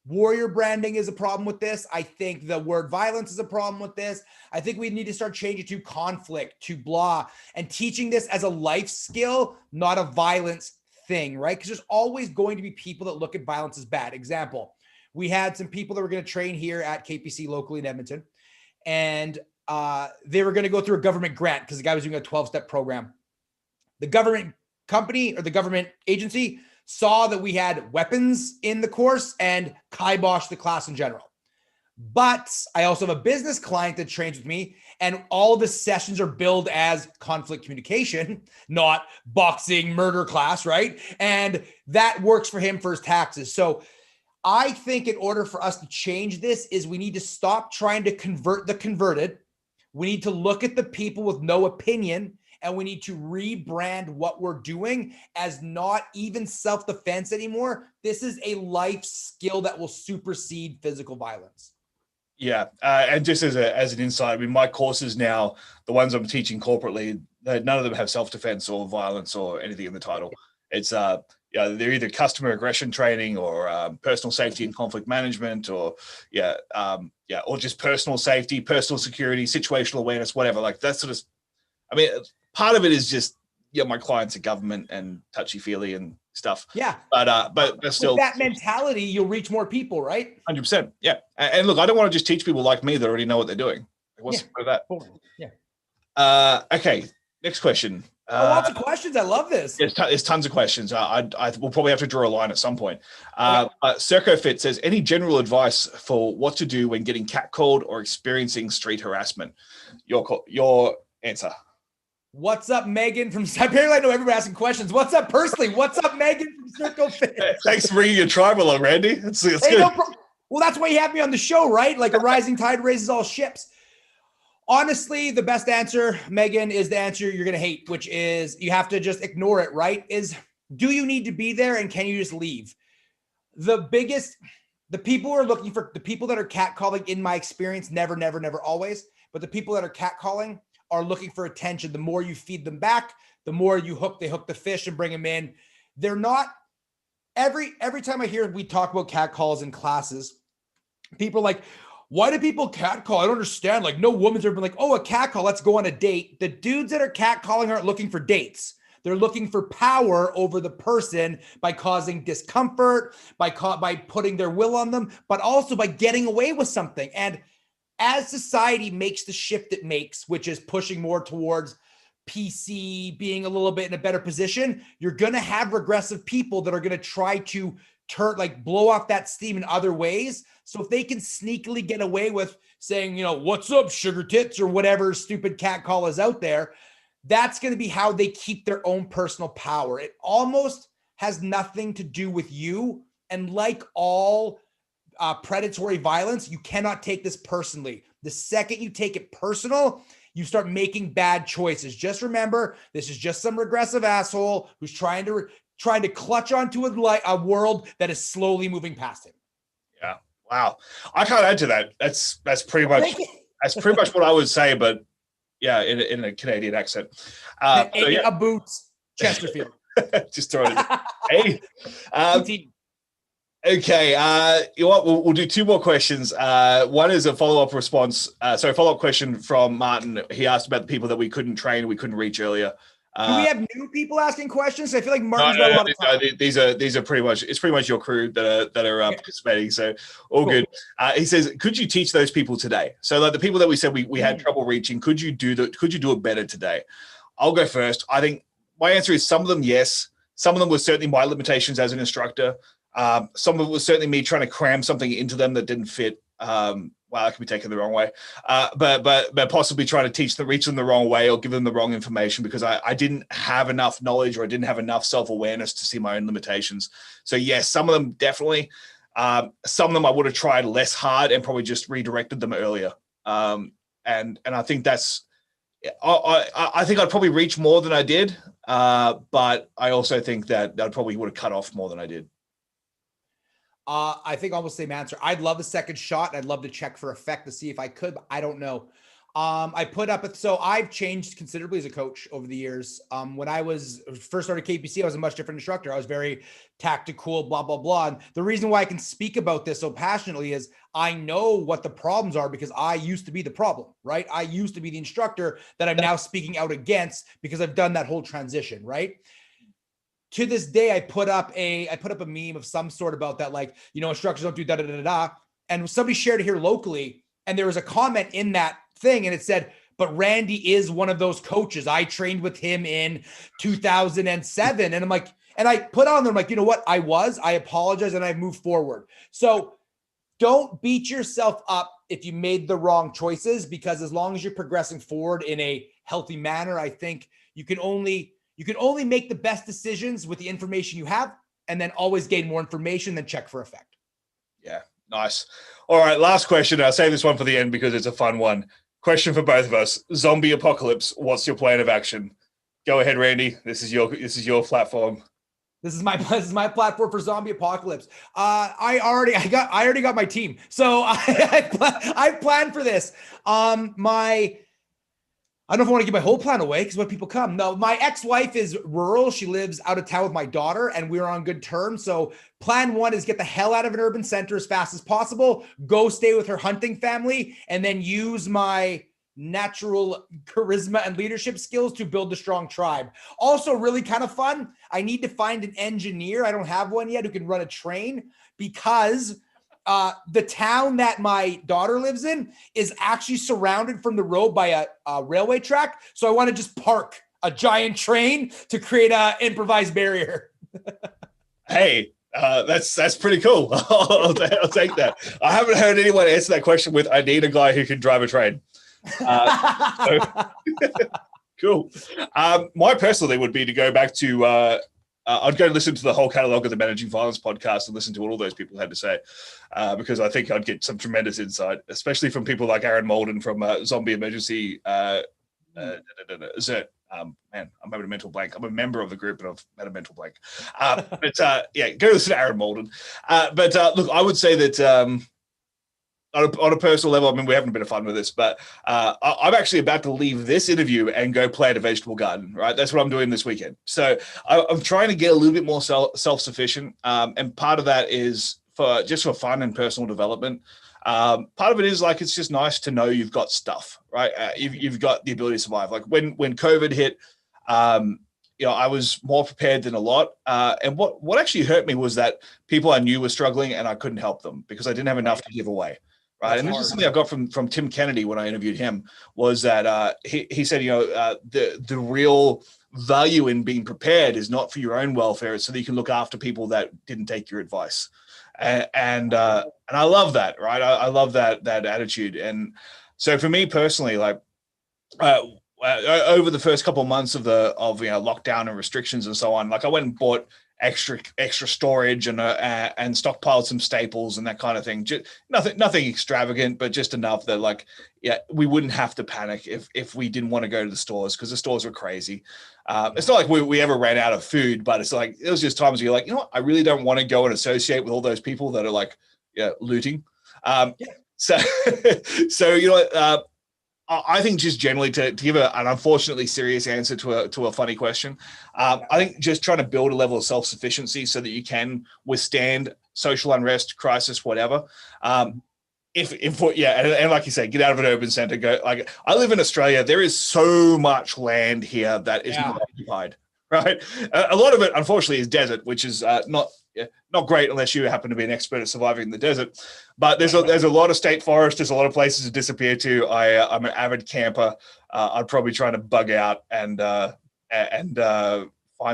warrior branding is a problem with this. I think the word violence is a problem with this. I think we need to start changing to conflict, to blah, and teaching this as a life skill, not a violence thing, right? Because there's always going to be people that look at violence as bad. Example, we had some people that were going to train here at KPC locally in Edmonton, and they were going to go through a government grant because the guy was doing a 12-step program. The government company or the government agency saw that we had weapons in the course and kiboshed the class in general. But I also have a business client that trains with me, and all the sessions are billed as conflict communication, not boxing murder class, right? And that works for him for his taxes. So I think in order for us to change this is we need to stop trying to convert the converted. We need to look at the people with no opinion, and we need to rebrand what we're doing as not even self-defense anymore. This is a life skill that will supersede physical violence. Yeah, and just as an insight, I mean, my courses now, the ones I'm teaching corporately, none of them have self-defense or violence or anything in the title. It's they're either customer aggression training or personal safety and conflict management, or or just personal safety, personal security, situational awareness, whatever. Like that sort of. I mean, part of it is just my clients are government and touchy-feely and stuff. Yeah. But still, with that mentality, you'll reach more people, right? 100%. Yeah. And look, I don't want to just teach people like me that already know what they're doing. What's that? Yeah. Okay. Next question. Lots of questions. I love this. There's tons of questions. I will probably have to draw a line at some point. CircoFit says, any general advice for what to do when getting catcalled or experiencing street harassment? Your answer. What's up, Megan from apparently I know everybody asking questions. What's up personally? What's up, Megan from CircoFit? Thanks for bringing your tribe along, Randy. It's good. Well, that's why you have me on the show, right? Like a rising tide raises all ships. Honestly, the best answer, Megan, is the answer you're going to hate, which is you have to just ignore it, right? Do you need to be there and can you just leave? The people who are looking for, the people that are catcalling, in my experience, never, always, but the people that are catcalling are looking for attention. The more you feed them back, the more they hook the fish and bring them in. They're not, every time I hear we talk about catcalls in classes, people are like, why do people catcall? I don't understand. Like, no woman's ever been like, oh, a catcall, let's go on a date. The dudes that are catcalling aren't looking for dates. They're looking for power over the person by causing discomfort, by putting their will on them, but also by getting away with something. And as society makes the shift it makes, which is pushing more towards PC, being a little bit in a better position, you're going to have regressive people that are going to try to blow off that steam in other ways. So if they can sneakily get away with saying, what's up, sugar tits, or whatever stupid catcall is out there, that's going to be how they keep their own personal power. It almost has nothing to do with you. And like all predatory violence, you cannot take this personally. The second you take it personal, you start making bad choices. Just remember, this is just some regressive asshole who's trying to clutch onto a world that is slowly moving past him. Yeah. Wow. I can't add to that. That's pretty much what I would say, but yeah, in a Canadian accent. A boots, Chesterfield. Just throwing it. Hey. Okay, you know what? We'll do two more questions. One is a follow-up question from Martin. He asked about the people that we couldn't train, we couldn't reach earlier. Do we have new people asking questions? I feel like Martin's got a lot of time. These are pretty much your crew that are participating. So all good. He says, could you teach those people today? So like the people that we said we had trouble reaching, could you do it better today? I'll go first. I think my answer is some of them, yes. Some of them were certainly my limitations as an instructor. Some of it was certainly me trying to cram something into them that didn't fit. Wow, that could be taken the wrong way. But possibly trying to reach them the wrong way or give them the wrong information because I didn't have enough knowledge or I didn't have enough self-awareness to see my own limitations. So yes, some of them definitely. Some of them I would have tried less hard and probably just redirected them earlier. And I think that's. I think I'd probably reach more than I did, but I also think that I probably would have cut off more than I did. I think almost same answer. I'd love a second shot. And I'd love to check for effect to see if I could, but I don't know. So I've changed considerably as a coach over the years. When I first started KPC, I was a much different instructor. I was very tactical, blah, blah, blah. And the reason why I can speak about this so passionately is I know what the problems are because I used to be the problem, right? I used to be the instructor that I'm now speaking out against because I've done that whole transition, right? To this day, I put up a meme of some sort about that, like, instructors don't do da da da da. And somebody shared it here locally, and there was a comment in that thing, and it said, "But Randy is one of those coaches. I trained with him in 2007." And I'm like, and I put on there, I'm like, you know what? I apologize, and I moved forward. So don't beat yourself up if you made the wrong choices, because as long as you're progressing forward in a healthy manner, I think you can only make the best decisions with the information you have, and then always gain more information, then check for effect. Yeah, nice. All right, last question. I'll save this one for the end because it's a fun one. Question for both of us. Zombie apocalypse, what's your plan of action? Go ahead, Randy. This is your platform. This is my platform for zombie apocalypse. I already got my team. So I planned for this. I don't know if I want to give my whole plan away because when people come. No, my ex-wife is rural. She lives out of town with my daughter and we're on good terms. So plan one is get the hell out of an urban center as fast as possible, go stay with her hunting family, and then use my natural charisma and leadership skills to build a strong tribe. Also really kind of fun. I need to find an engineer. I don't have one yet who can run a train because the town that my daughter lives in is actually surrounded from the road by a railway track. So I want to just park a giant train to create an improvised barrier. Hey, that's pretty cool. I'll take that. I haven't heard anyone answer that question with, I need a guy who can drive a train. Cool. My personal thing would be to go back to, I'd go listen to the whole catalog of the Managing Violence podcast and listen to what all those people had to say, because I think I'd get some tremendous insight, especially from people like Aaron Molden from Zombie Emergency Zert. Man, I'm having a mental blank. I'm a member of the group, but I've had a mental blank. Yeah, go listen to Aaron Molden. Look, I would say that on a personal level, I mean, we're having a bit of fun with this, but I'm actually about to leave this interview and go plant a vegetable garden, right? That's what I'm doing this weekend. So I'm trying to get a little bit more self-sufficient. And part of that is for fun and personal development. Part of it is like, it's just nice to know you've got stuff, right? You've got the ability to survive. Like when COVID hit, I was more prepared than a lot. And what actually hurt me was that people I knew were struggling and I couldn't help them because I didn't have enough to give away. Right. And this is something I got from Tim Kennedy when I interviewed him, was that he said, the real value in being prepared is not for your own welfare. It's so that you can look after people that didn't take your advice. And I love that. Right. I love that attitude. And so for me personally, like over the first couple of months of lockdown and restrictions and so on, like I went and bought extra storage and stockpiled some staples and that kind of thing. Just nothing extravagant, but just enough that like, yeah, we wouldn't have to panic if we didn't want to go to the stores, because the stores were crazy. It's not like we ever ran out of food, but it's like, it was just times where you're like, you know what, I really don't want to go and associate with all those people that are like, looting. So you know, I think just generally to give an unfortunately serious answer to a funny question, I think just trying to build a level of self-sufficiency so that you can withstand social unrest, crisis, whatever. And like you say, get out of an urban center. Go, like, I live in Australia. There is so much land here that is not occupied, right? A lot of it, unfortunately, is desert, which is not great unless you happen to be an expert at surviving in the desert. But there's a lot of state forest. There's a lot of places to disappear to. I'm an avid camper. I'd probably try to bug out and find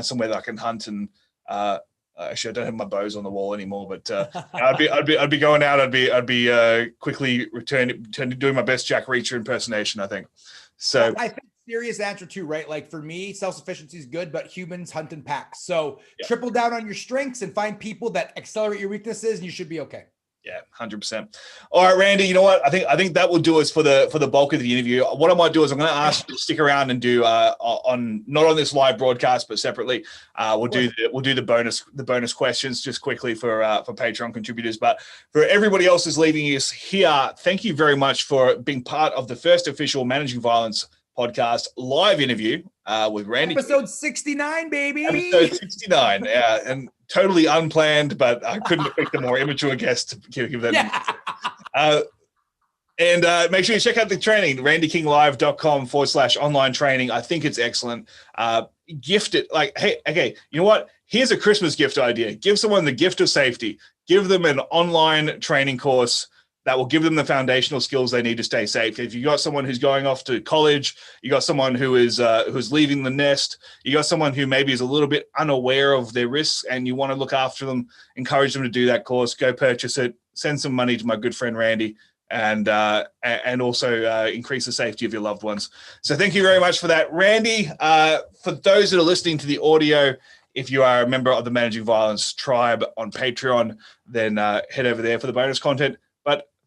somewhere that I can hunt. And actually, I don't have my bows on the wall anymore. But I'd be going out. I'd be quickly returning doing my best Jack Reacher impersonation, I think. So I think serious answer too, right? Like for me, self-sufficiency is good, but humans hunt in packs. So triple down on your strengths and find people that accelerate your weaknesses, and you should be okay. Yeah, 100%. All right, Randy, you know what? I think that will do us for the bulk of the interview. What I might do is I'm going to ask you to stick around and do not on this live broadcast, but separately. We'll do the bonus questions just quickly for Patreon contributors. But for everybody else who's leaving us here, thank you very much for being part of the first official Managing Violence podcast live interview with Randy. Episode 69, baby. Episode 69, yeah, and totally unplanned, but I couldn't have picked a more immature guest to give that. Yeah. And make sure you check out the training, randykinglive.com/online training. I think it's excellent. Gift it. Like, hey, okay, you know what? Here's a Christmas gift idea. Give someone the gift of safety. Give them an online training course that will give them the foundational skills they need to stay safe. If you got someone who's going off to college, you got someone who is who's leaving the nest, you got someone who maybe is a little bit unaware of their risks, and you want to look after them, encourage them to do that course. Go purchase it. Send some money to my good friend Randy, and also increase the safety of your loved ones. So thank you very much for that, Randy. For those that are listening to the audio, if you are a member of the Managing Violence tribe on Patreon, then head over there for the bonus content. But